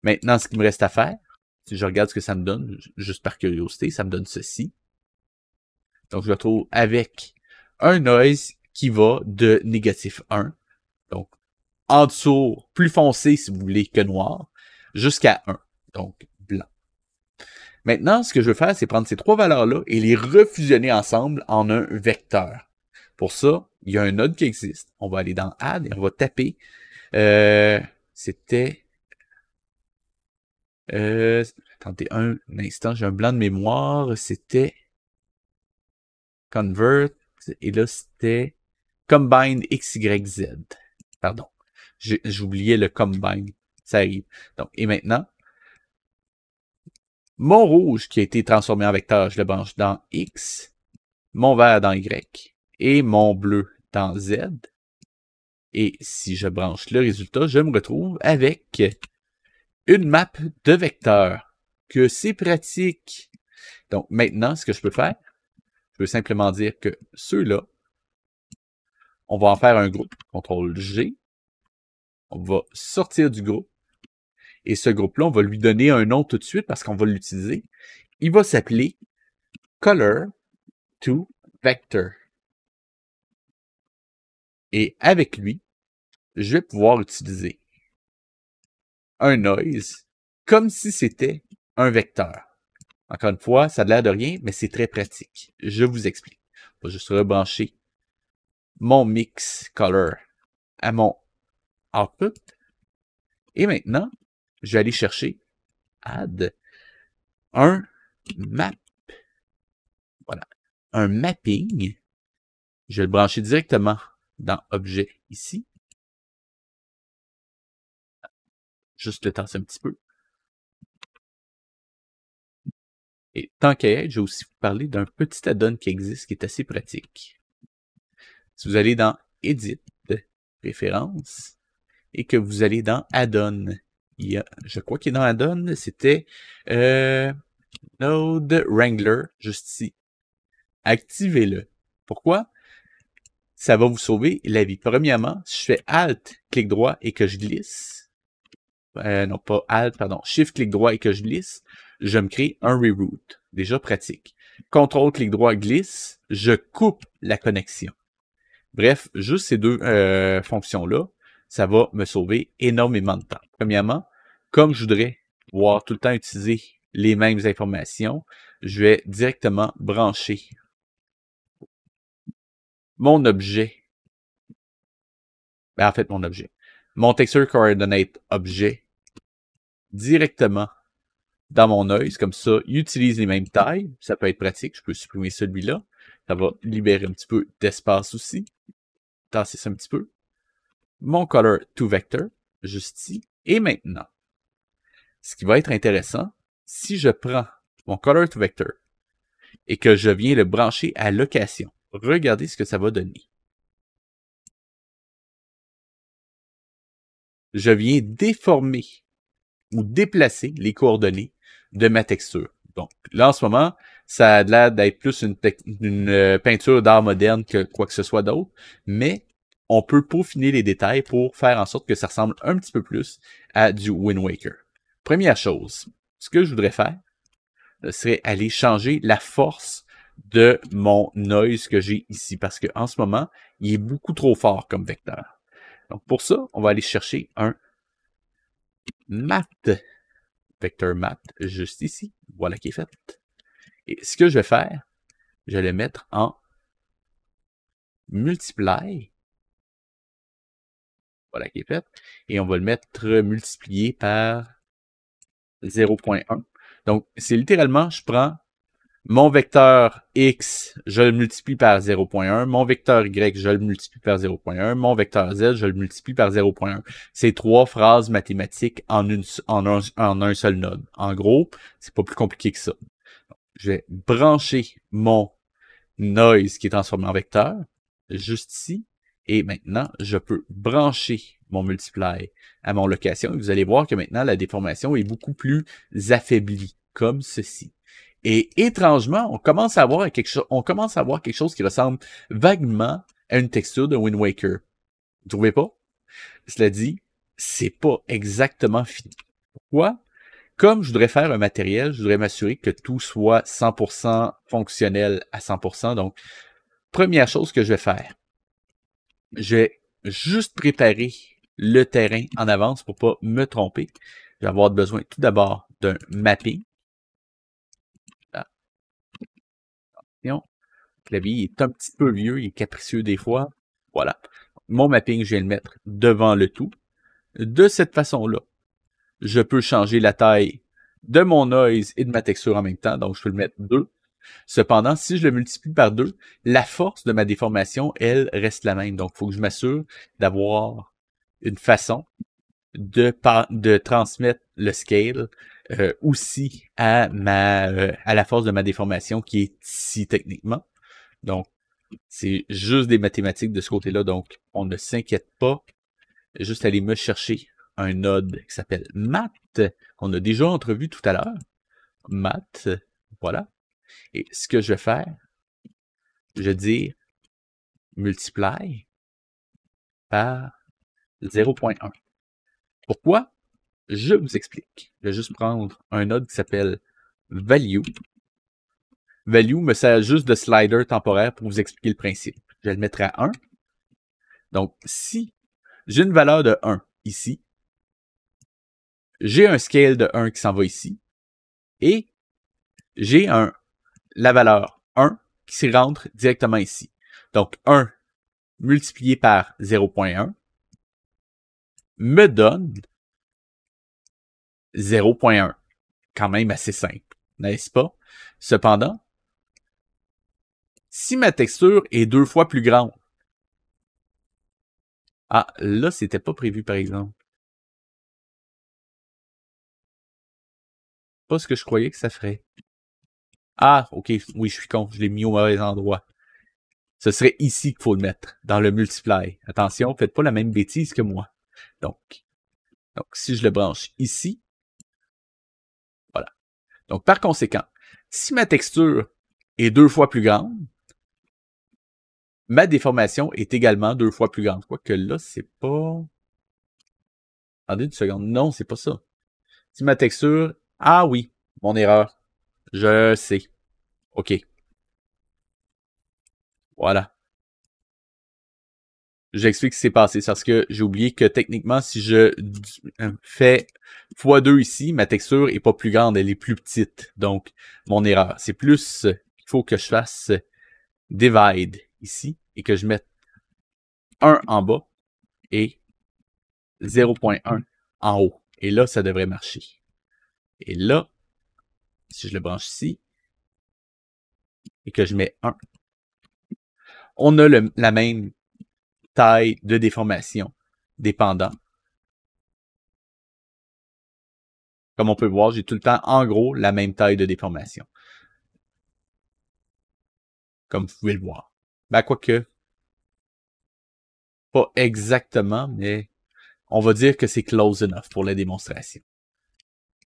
Maintenant, ce qu'il me reste à faire, si je regarde ce que ça me donne, juste par curiosité, ça me donne ceci. Donc, je me retrouve avec un noise qui va de négatif 1. Donc, en dessous, plus foncé si vous voulez que noir. jusqu'à 1. Donc, blanc. Maintenant, ce que je veux faire, c'est prendre ces trois valeurs-là et les refusionner ensemble en un vecteur. Pour ça, il y a un node qui existe. On va aller dans Add et on va taper. C'était... attendez un instant, j'ai un blanc de mémoire. C'était Convert. Et là, c'était Combine XYZ. Pardon. J'oubliais le Combine. Ça arrive. Donc, et maintenant, mon rouge qui a été transformé en vecteur, je le branche dans X, mon vert dans Y et mon bleu dans Z. Et si je branche le résultat, je me retrouve avec une map de vecteurs. Que c'est pratique. Donc maintenant, ce que je peux faire, je peux simplement dire que ceux-là, on va en faire un groupe. CTRL-G. On va sortir du groupe. Et ce groupe-là, on va lui donner un nom tout de suite parce qu'on va l'utiliser. Il va s'appeler Color to Vector. Et avec lui, je vais pouvoir utiliser un noise comme si c'était un vecteur. Encore une fois, ça a l'air de rien, mais c'est très pratique. Je vous explique. Je vais juste rebrancher mon mix color à mon output. Et maintenant, je vais aller chercher add un map. Voilà. Un mapping. Je vais le brancher directement dans objet ici. Juste le temps, c'est un petit peu. Et tant qu'à être, je vais aussi vous parler d'un petit add-on qui existe, qui est assez pratique. Si vous allez dans Edit, Préférences, et que vous allez dans Add-on, je crois qu'il est dans Add-on, c'était Node Wrangler, juste ici. Activez-le. Pourquoi? Ça va vous sauver la vie. Premièrement, si je fais Alt, clic droit et que je glisse, non pas Alt, pardon, Shift, clic droit et que je glisse, je me crée un reroute. Déjà pratique. CTRL, clic droit, glisse, je coupe la connexion. Bref, juste ces deux fonctions-là, ça va me sauver énormément de temps. Premièrement, comme je voudrais pouvoir tout le temps utiliser les mêmes informations, je vais directement brancher mon objet. Ben, en fait, mon texture coordinate objet directement dans mon noise. Comme ça, il utilise les mêmes tailles. Ça peut être pratique. Je peux supprimer celui-là. Ça va libérer un petit peu d'espace aussi. Tasser ça un petit peu. Mon color to vector, juste ici. Et maintenant, ce qui va être intéressant, si je prends mon color to vector et que je viens le brancher à location, regardez ce que ça va donner. Je viens déformer ou déplacer les coordonnées de ma texture. Donc là, en ce moment, ça a l'air d'être plus une peinture d'art moderne que quoi que ce soit d'autre, mais on peut peaufiner les détails pour faire en sorte que ça ressemble un petit peu plus à du Wind Waker. Première chose, ce que je voudrais faire serait aller changer la force de mon noise que j'ai ici, parce qu'en ce moment, il est beaucoup trop fort comme vecteur. Donc pour ça, on va aller chercher un math, vecteur math, juste ici. Voilà qui est fait. Et ce que je vais faire, je vais le mettre en multiply. Voilà qui est fait. Et on va le mettre multiplié par 0.1. Donc, c'est littéralement, je prends mon vecteur X, je le multiplie par 0.1. Mon vecteur Y, je le multiplie par 0.1. Mon vecteur Z, je le multiplie par 0.1. C'est trois phrases mathématiques en un seul node. En gros, c'est pas plus compliqué que ça. Je vais brancher mon noise qui est transformé en vecteur, juste ici. Et maintenant, je peux brancher mon multiply à mon location. Et vous allez voir que maintenant, la déformation est beaucoup plus affaiblie, comme ceci. Et étrangement, on commence à avoir quelque chose qui ressemble vaguement à une texture de Wind Waker. Vous trouvez pas? Cela dit, c'est pas exactement fini. Pourquoi? Comme je voudrais faire un matériel, je voudrais m'assurer que tout soit 100% fonctionnel à 100%. Donc, première chose que je vais faire, je vais juste préparer le terrain en avance pour pas me tromper. je vais avoir besoin tout d'abord d'un mapping. Le clavier est un petit peu vieux, il est capricieux des fois. Voilà. Mon mapping, je vais le mettre devant le tout. De cette façon-là, je peux changer la taille de mon noise et de ma texture en même temps. Donc, je peux le mettre 2. Cependant, si je le multiplie par 2, la force de ma déformation, elle, reste la même. Donc, il faut que je m'assure d'avoir une façon de transmettre le scale aussi à la force de ma déformation qui est ici techniquement. Donc, c'est juste des mathématiques de ce côté-là. Donc, on ne s'inquiète pas. Juste aller me chercher un node qui s'appelle math, qu'on a déjà entrevu tout à l'heure. Math, voilà. Et ce que je vais faire, je vais dire multiply par 0.1. Pourquoi? Je vous explique. Je vais juste prendre un node qui s'appelle value. Value me sert juste de slider temporaire pour vous expliquer le principe. Je vais le mettre à 1. Donc, si j'ai une valeur de 1 ici, j'ai un scale de 1 qui s'en va ici, et j'ai la valeur 1 qui se rentre directement ici. Donc, 1 multiplié par 0.1 me donne 0.1. Quand même assez simple, n'est-ce pas? Cependant, si ma texture est 2 fois plus grande, ah, là, c'était pas prévu, par exemple. Pas ce que je croyais que ça ferait. Ah, ok, oui, je suis con, je l'ai mis au mauvais endroit. Ce serait ici qu'il faut le mettre, dans le multiply. Attention, faites pas la même bêtise que moi. Donc si je le branche ici, voilà. Donc, par conséquent, si ma texture est 2 fois plus grande, ma déformation est également 2 fois plus grande. Quoique là, c'est pas... Attendez une seconde. Non, c'est pas ça. Si ma texture... Ah oui, mon erreur. Je sais. OK. Voilà. J'explique ce qui s'est passé. Parce que j'ai oublié que techniquement, si je fais x2 ici, ma texture est pas plus grande, elle est plus petite. Donc, mon erreur. C'est plus qu'il faut que je fasse divide ici et que je mette 1 en bas et 0.1 en haut. Et là, ça devrait marcher. Et là, si je le branche ici et que je mets 1, on a la même taille de déformation dépendant. Comme on peut voir, j'ai tout le temps, en gros, la même taille de déformation. Comme vous pouvez le voir. Ben, quoique, pas exactement, mais on va dire que c'est close enough pour la démonstration.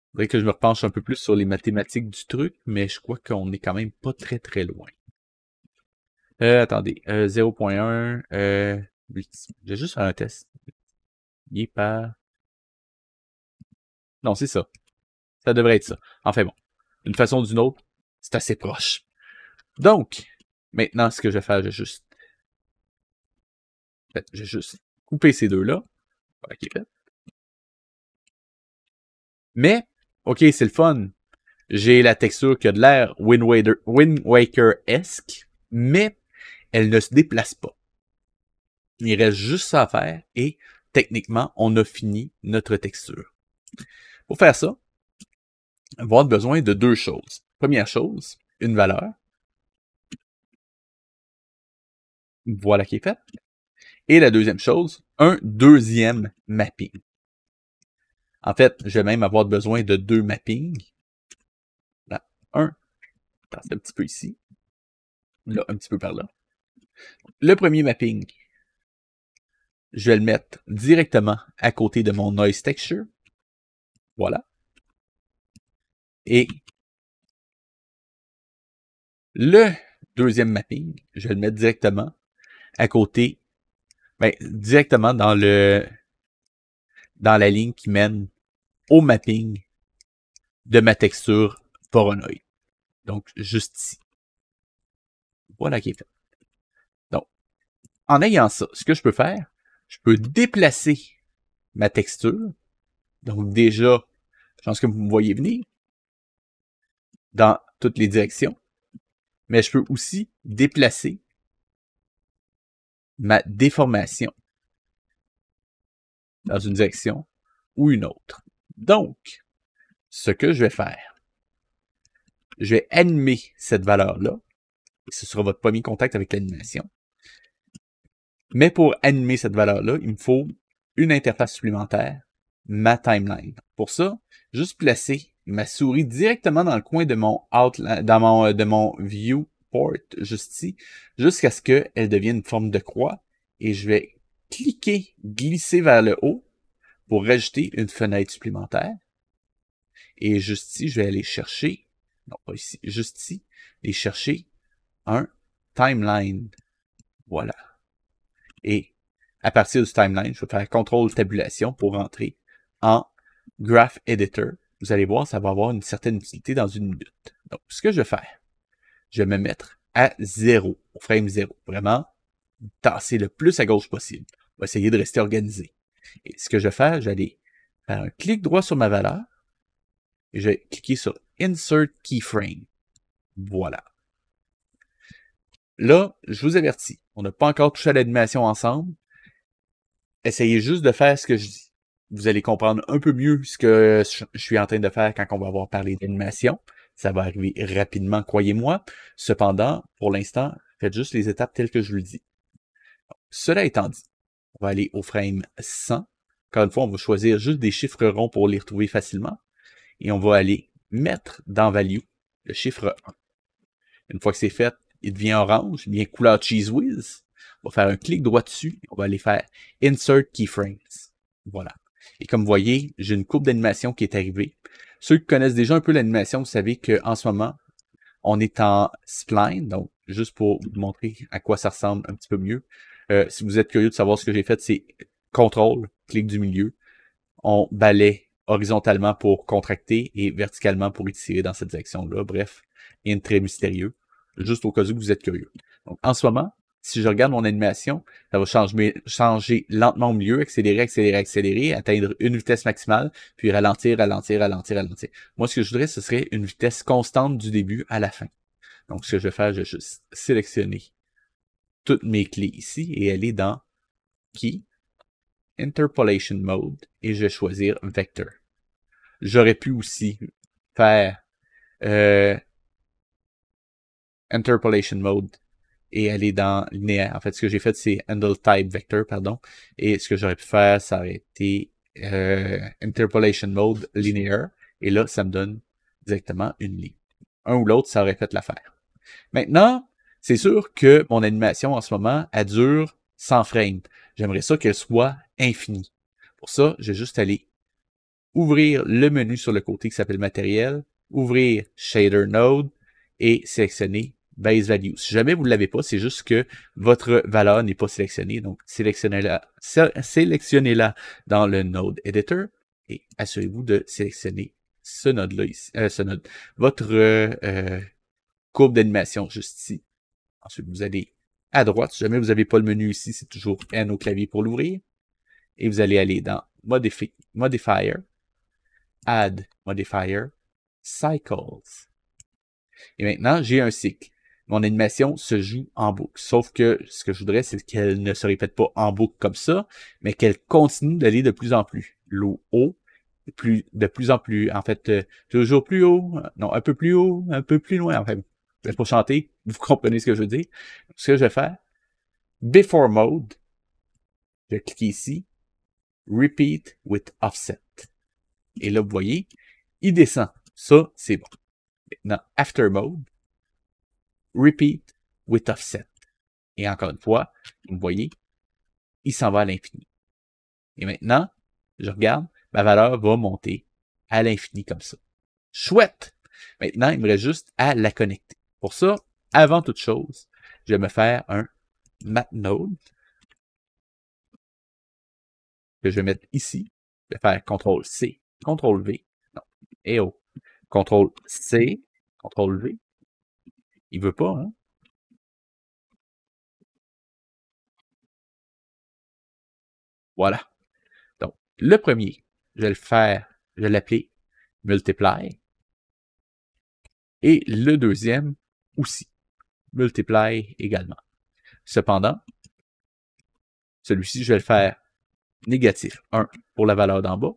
Il faudrait que je me repenche un peu plus sur les mathématiques du truc, mais je crois qu'on est quand même pas très très loin. Attendez, 0.1, j'ai juste faire un test. Il est par... Non, c'est ça. Ça devrait être ça. Enfin bon, d'une façon ou d'une autre, c'est assez proche. Donc, maintenant, ce que je vais faire, je vais juste couper ces deux-là. Voilà qui est fait. Mais, ok, c'est le fun. J'ai la texture qui a de l'air Wind Waker-esque, mais elle ne se déplace pas. Il reste juste ça à faire et techniquement, on a fini notre texture. Pour faire ça, on va avoir besoin de deux choses. Première chose, une valeur. Voilà qui est fait. Et la deuxième chose, un deuxième mapping. En fait, je vais même avoir besoin de deux mappings. Là, un petit peu ici. Là, un petit peu par là. Le premier mapping, je vais le mettre directement à côté de mon noise texture. Voilà. Et le deuxième mapping, je vais le mettre directement à côté, directement dans la ligne qui mène au mapping de ma texture Voronoi. Donc, juste ici. Voilà qui est fait. Donc, en ayant ça, ce que je peux faire, je peux déplacer ma texture. Donc, déjà, Je pense que vous me voyez venir dans toutes les directions. Mais je peux aussi déplacer ma déformation dans une direction ou une autre. Donc, ce que je vais faire, je vais animer cette valeur-là. Ce sera votre premier contact avec l'animation. Mais pour animer cette valeur-là, il me faut une interface supplémentaire, ma timeline. Pour ça, juste placer ma souris directement dans le coin de mon outline, de mon viewport, juste ici, jusqu'à ce qu'elle devienne une forme de croix. Et je vais cliquer, glisser vers le haut pour rajouter une fenêtre supplémentaire. Et juste ici, je vais aller chercher, non pas ici, juste ici, et chercher un timeline. Voilà. Et à partir du timeline, je vais faire contrôle tabulation pour rentrer en Graph Editor. Vous allez voir, ça va avoir une certaine utilité dans une minute. Donc, ce que je vais faire, je vais me mettre à 0, au frame 0. Vraiment, tasser le plus à gauche possible. On va essayer de rester organisé. Et ce que je vais faire, je vais aller faire un clic droit sur ma valeur et je vais cliquer sur Insert Keyframe. Voilà. Là, je vous avertis, on n'a pas encore touché à l'animation ensemble. Essayez juste de faire ce que je dis. Vous allez comprendre un peu mieux ce que je suis en train de faire quand on va avoir parlé d'animation. Ça va arriver rapidement, croyez-moi. Cependant, pour l'instant, faites juste les étapes telles que je vous le dis. Cela étant dit, on va aller au frame 100. Encore une fois, on va choisir juste des chiffres ronds pour les retrouver facilement. Et on va aller mettre dans Value le chiffre 1. Une fois que c'est fait, il devient orange, il devient couleur Cheese Whiz. On va faire un clic droit dessus, on va aller faire Insert Keyframes. Voilà. Et comme vous voyez, j'ai une courbe d'animation qui est arrivée. Ceux qui connaissent déjà un peu l'animation, vous savez qu'en ce moment, on est en spline, donc juste pour vous montrer à quoi ça ressemble un petit peu mieux. Si vous êtes curieux de savoir ce que j'ai fait, c'est contrôle, clic du milieu. On balaie horizontalement pour contracter et verticalement pour étirer dans cette direction-là. Bref, rien de très mystérieux. Juste au cas où vous êtes curieux. Donc, en ce moment, si je regarde mon animation, ça va changer lentement au milieu, accélérer, accélérer, accélérer, atteindre une vitesse maximale, puis ralentir, ralentir, ralentir, ralentir. Moi, ce que je voudrais, ce serait une vitesse constante du début à la fin. Donc, ce que je vais faire, je vais juste sélectionner toutes mes clés ici et aller dans Key, Interpolation Mode, et je vais choisir Vector. J'aurais pu aussi faire Interpolation Mode et aller dans linéaire. En fait, ce que j'ai fait, c'est Handle Type Vector, pardon. Et ce que j'aurais pu faire, ça aurait été Interpolation Mode linéaire. Et là, ça me donne directement une ligne. Un ou l'autre, ça aurait fait l'affaire. Maintenant, c'est sûr que mon animation en ce moment, elle dure 100 frames. J'aimerais ça qu'elle soit infinie. Pour ça, je vais juste aller ouvrir le menu sur le côté qui s'appelle Matériel, ouvrir Shader Node et sélectionner Base Value. Si jamais vous ne l'avez pas, c'est juste que votre valeur n'est pas sélectionnée. Donc, sélectionnez-la dans le Node Editor et assurez-vous de sélectionner ce node-là ici, votre courbe d'animation juste ici. Ensuite, vous allez à droite. Si jamais vous n'avez pas le menu ici, c'est toujours N au clavier pour l'ouvrir. Et vous allez aller dans Modifier, Add Modifier, Cycles. Et maintenant, j'ai un cycle. Mon animation se joue en boucle. Sauf que ce que je voudrais, c'est qu'elle ne se répète pas en boucle comme ça, mais qu'elle continue d'aller de plus en plus haut, de plus en plus, en fait, toujours plus haut, non, un peu plus haut, un peu plus loin, en fait. Pour chanter, vous comprenez ce que je veux dire. Ce que je vais faire, Before Mode, je vais cliquer ici, Repeat with Offset. Et là, vous voyez, il descend. Ça, c'est bon. Maintenant, After Mode, Repeat with Offset. Et encore une fois, vous voyez, il s'en va à l'infini. Et maintenant, je regarde, ma valeur va monter à l'infini comme ça. Chouette! Maintenant, il me reste juste à la connecter. Pour ça, avant toute chose, je vais me faire un MapNode que je vais mettre ici. Je vais faire CTRL-C, CTRL-V. Non, et oh. CTRL-C, CTRL-V. Il veut pas, hein? Voilà. Donc, le premier, je vais le faire, je vais l'appeler multiply. Et le deuxième aussi, multiply également. Cependant, celui-ci, je vais le faire négatif 1 pour la valeur d'en bas.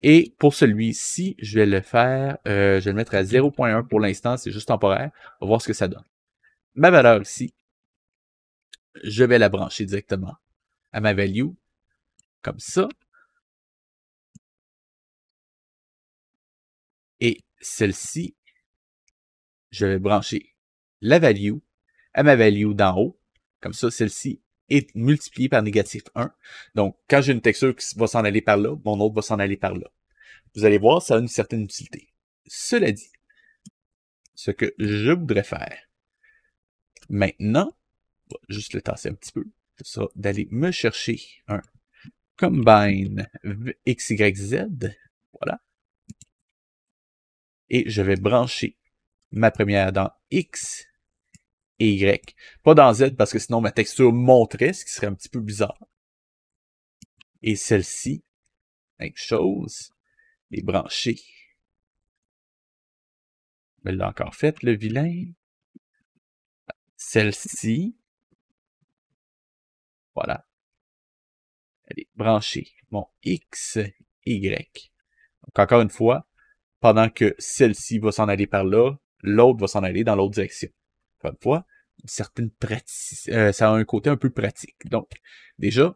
Et pour celui-ci, je vais le faire, je vais le mettre à 0.1 pour l'instant, c'est juste temporaire. On va voir ce que ça donne. Ma valeur ici, je vais la brancher directement à ma value, comme ça. Et celle-ci, je vais brancher la value à ma value d'en haut. Comme ça, celle-ci est multipliée par négatif 1. Donc, quand j'ai une texture qui va s'en aller par là, mon autre va s'en aller par là. Vous allez voir, ça a une certaine utilité. Cela dit, ce que je voudrais faire maintenant, on va juste le tasser un petit peu, ce sera d'aller me chercher un combine XYZ. Voilà. Et je vais brancher ma première dans X et Y. Pas dans Z parce que sinon ma texture monterait, ce qui serait un petit peu bizarre. Et celle-ci, même chose, les brancher. Mais l'a encore fait, le vilain. Celle-ci, voilà. Elle est branchée. Mon X, Y. Donc encore une fois, pendant que celle-ci va s'en aller par là, l'autre va s'en aller dans l'autre direction. Encore une fois, une certaine praticité, ça a un côté un peu pratique. Donc, déjà,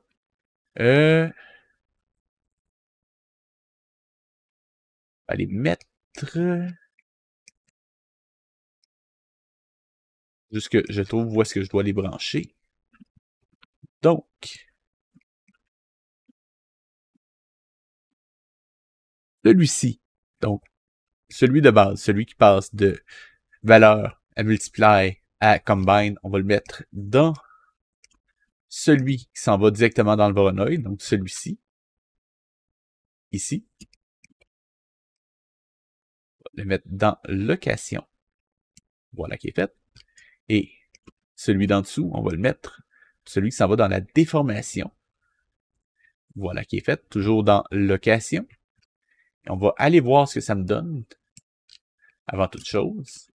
aller mettre jusque je trouve où est-ce que je dois les brancher. Donc, celui-ci, donc celui de base, celui qui passe de valeur à multiply à combine, on va le mettre dans celui qui s'en va directement dans le Voronoi, donc celui-ci, ici. On va le mettre dans location. Voilà qui est fait. Et celui d'en dessous, on va le mettre, celui qui s'en va dans la déformation. Voilà qui est fait, toujours dans location. Et on va aller voir ce que ça me donne. Avant toute chose.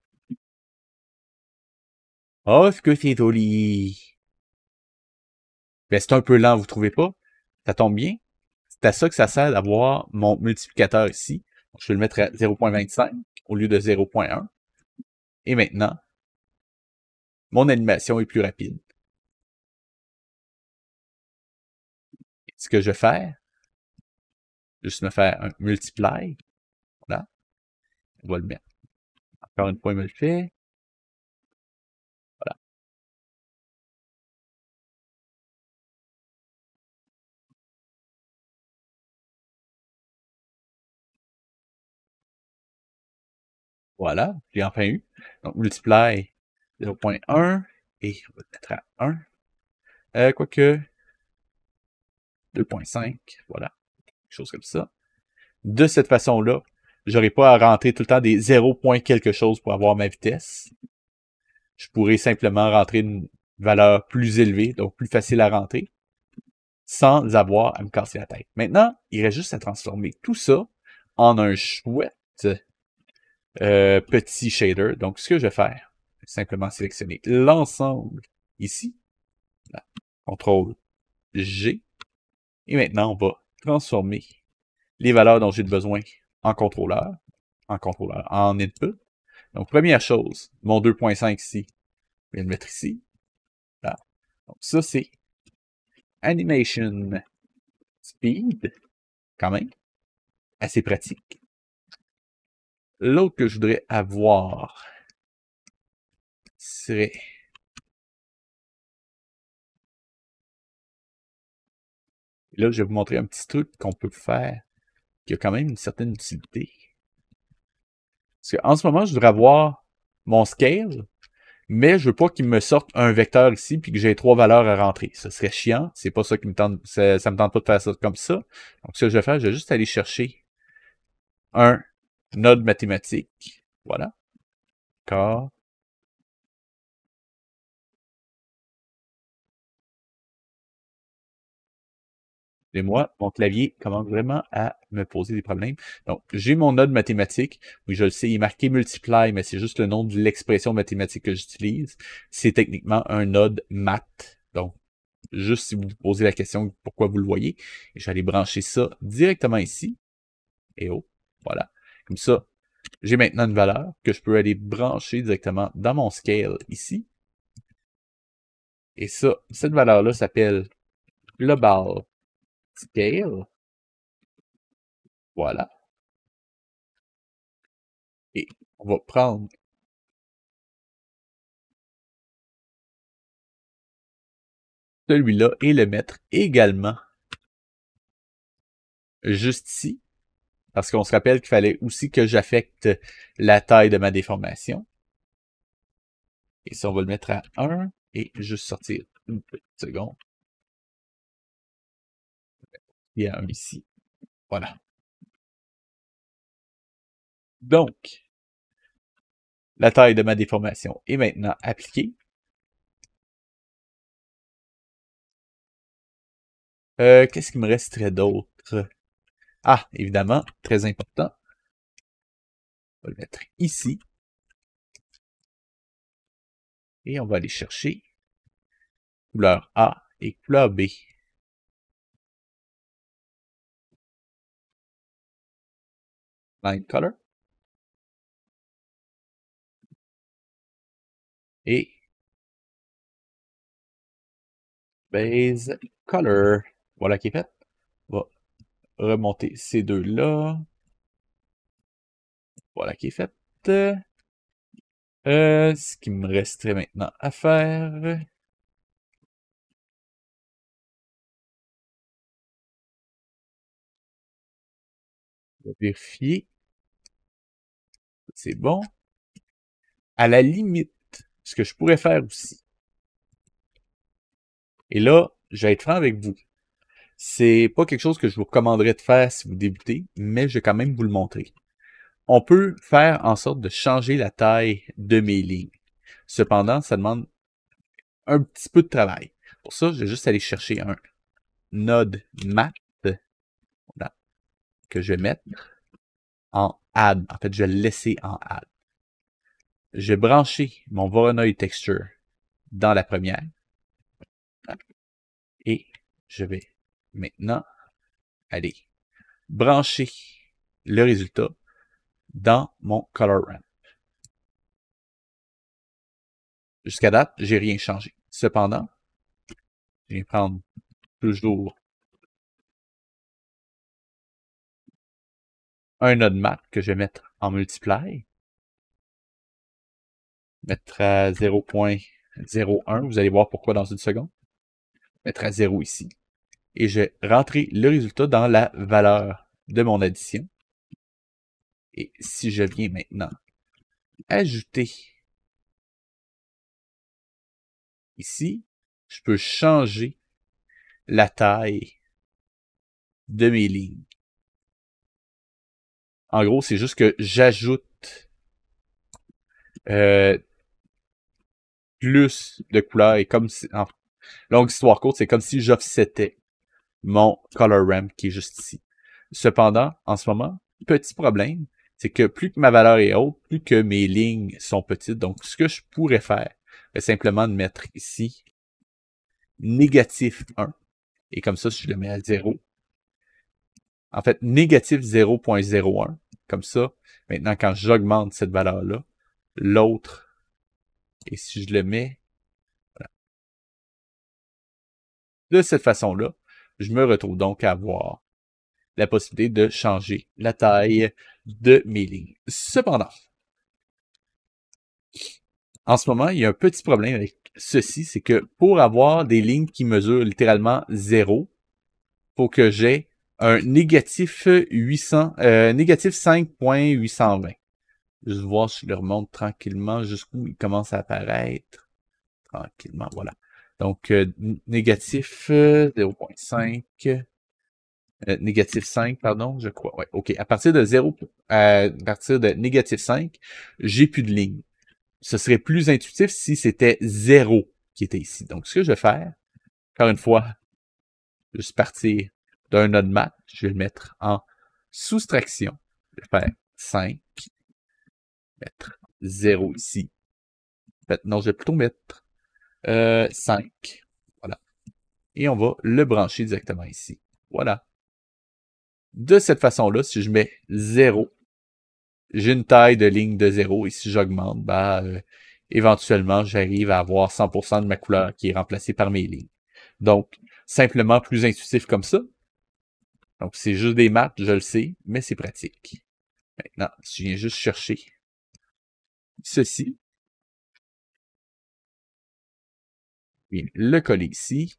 Oh, ce que c'est joli! Ben, c'est un peu lent, vous trouvez pas? Ça tombe bien. C'est à ça que ça sert d'avoir mon multiplicateur ici. Donc, je vais le mettre à 0.25 au lieu de 0.1. Et maintenant, mon animation est plus rapide. Ce que je vais faire, juste me faire un multiply. Voilà. On va le mettre. Encore une fois, il me le fait. Voilà. Voilà, j'ai enfin eu. Donc, multiply 0.1 et on va le mettre à 1. Quoique 2.5, voilà, quelque chose comme ça. De cette façon-là, j'aurai pas à rentrer tout le temps des 0 point quelque chose pour avoir ma vitesse. Je pourrais simplement rentrer une valeur plus élevée, donc plus facile à rentrer, sans avoir à me casser la tête. Maintenant, il reste juste à transformer tout ça en un chouette petit shader. Donc, ce que je vais faire, c'est simplement sélectionner l'ensemble ici. Là, CTRL G. Et maintenant, on va transformer les valeurs dont j'ai besoin en contrôleur, en input. Donc, première chose, mon 2.5 ici, je vais le mettre ici. Là. Donc, ça, c'est Animation Speed, quand même, assez pratique. L'autre que je voudrais avoir serait là, je vais vous montrer un petit truc qu'on peut faire qui a quand même une certaine utilité. Parce qu'en ce moment, je voudrais avoir mon scale, mais je veux pas qu'il me sorte un vecteur ici puis que j'ai 3 valeurs à rentrer. Ce serait chiant. C'est pas ça qui me tente. Ça me tente pas de faire ça comme ça. Donc, ce que je vais faire, je vais juste aller chercher un node mathématique. Voilà. D'accord. Et moi, mon clavier commence vraiment à me poser des problèmes. Donc, j'ai mon node mathématique. Oui, je le sais, il est marqué multiply, mais c'est juste le nom de l'expression mathématique que j'utilise. C'est techniquement un node math. Donc, juste si vous vous posez la question pourquoi vous le voyez, je vais aller brancher ça directement ici. Et oh, voilà. Comme ça, j'ai maintenant une valeur que je peux aller brancher directement dans mon scale ici. Et ça, cette valeur-là s'appelle global scale. Voilà. Et on va prendre celui-là et le mettre également juste ici. Parce qu'on se rappelle qu'il fallait aussi que j'affecte la taille de ma déformation. Et ça, on va le mettre à 1 et juste sortir une petite seconde. Il y a un ici. Voilà. Donc, la taille de ma déformation est maintenant appliquée. Qu'est-ce qui me resterait d'autre? Ah, évidemment, très important. On va le mettre ici. Et on va aller chercher couleur A et couleur B. Line color. Et base color. Voilà qui est fait. On va remonter ces deux-là. Voilà qui est fait. Ce qui me resterait maintenant à faire. On va vérifier. C'est bon. À la limite, ce que je pourrais faire aussi. Et là, je vais être franc avec vous. C'est pas quelque chose que je vous recommanderais de faire si vous débutez, mais je vais quand même vous le montrer. On peut faire en sorte de changer la taille de mes lignes. Cependant, ça demande un petit peu de travail. Pour ça, je vais juste aller chercher un node math voilà, que je vais mettre en add. En fait, je vais le laisser en add. Je vais brancher mon Voronoi texture dans la première. Et je vais maintenant aller brancher le résultat dans mon color ramp. Jusqu'à date, j'ai rien changé. Cependant, je vais prendre toujours un node math que je vais mettre en multiply. Mettre à 0.01. Vous allez voir pourquoi dans une seconde. Mettre à 0 ici. Et je vais rentrer le résultat dans la valeur de mon addition. Et si je viens maintenant ajouter ici, je peux changer la taille de mes lignes. En gros, c'est juste que j'ajoute plus de couleurs et comme si, en longue histoire courte, c'est comme si j'offsetais mon color ramp qui est juste ici. Cependant, en ce moment, petit problème, c'est que plus que ma valeur est haute, plus que mes lignes sont petites. Donc, ce que je pourrais faire, c'est simplement de mettre ici négatif 1. Et comme ça, si je le mets à 0, en fait, négatif 0.01. Comme ça, maintenant, quand j'augmente cette valeur-là, l'autre, et si je le mets voilà, de cette façon-là, je me retrouve donc à avoir la possibilité de changer la taille de mes lignes. Cependant, en ce moment, il y a un petit problème avec ceci, c'est que pour avoir des lignes qui mesurent littéralement 0, il faut que j'ai un négatif 800, négatif 5.820. Juste voir si je le remonte tranquillement jusqu'où il commence à apparaître. Tranquillement, voilà. Donc, négatif 0.5. Négatif 5, pardon, je crois. Ouais, OK. À partir de 0, à partir de négatif 5, j'ai plus de ligne. Ce serait plus intuitif si c'était 0 qui était ici. Donc, ce que je vais faire, encore une fois, juste partir d'un node mat, je vais le mettre en soustraction. Je vais faire 5, mettre 0 ici. En fait, non, je vais plutôt mettre 5. Voilà. Et on va le brancher directement ici. Voilà. De cette façon-là, si je mets 0, j'ai une taille de ligne de 0. Et si j'augmente, éventuellement, j'arrive à avoir 100% de ma couleur qui est remplacée par mes lignes. Donc, simplement plus intuitif comme ça. Donc, c'est juste des maths, je le sais, mais c'est pratique. Maintenant, si je viens juste chercher ceci, je viens le coller ici.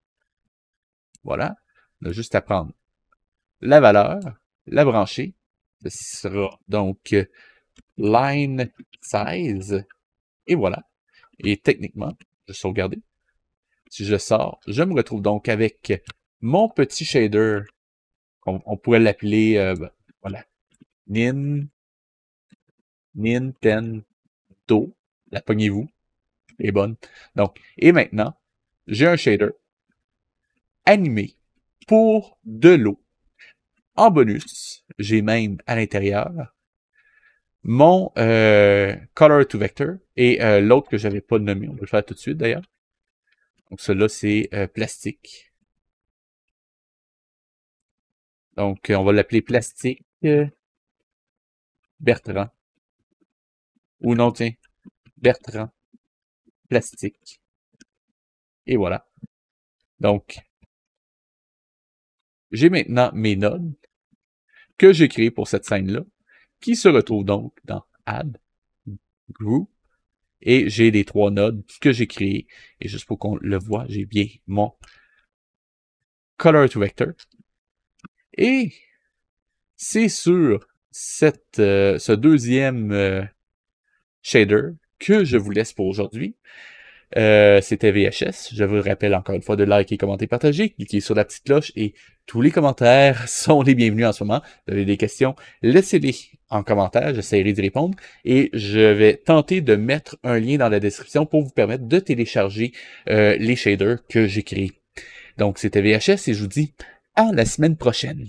Voilà. On a juste à prendre la valeur, la brancher. Ceci sera donc line size. Et voilà. Et techniquement, je vais sauvegarder. Si je sors, je me retrouve donc avec mon petit shader. On pourrait l'appeler, voilà, Nintendo. La pognez-vous. Elle est bonne. Donc, et maintenant, j'ai un shader animé pour de l'eau. En bonus, j'ai même à l'intérieur mon Color to Vector et l'autre que je n'avais pas nommé. On va le faire tout de suite d'ailleurs. Donc, celui-là, c'est plastique. Donc, on va l'appeler plastique Bertrand. Ou non, tiens, Bertrand plastique. Et voilà. Donc, j'ai maintenant mes nodes que j'ai créés pour cette scène-là, qui se retrouvent donc dans Add, Group, et j'ai les 3 nodes que j'ai créés. Et juste pour qu'on le voit, j'ai bien mon Color to Vector. Et c'est sur ce deuxième shader que je vous laisse pour aujourd'hui. C'était VHS. Je vous le rappelle encore une fois de liker, commenter, partager, cliquez sur la petite cloche et tous les commentaires sont les bienvenus en ce moment. Vous avez des questions, laissez-les en commentaire, j'essaierai d'y répondre et je vais tenter de mettre un lien dans la description pour vous permettre de télécharger les shaders que j'ai créés. Donc c'était VHS et je vous dis à la semaine prochaine.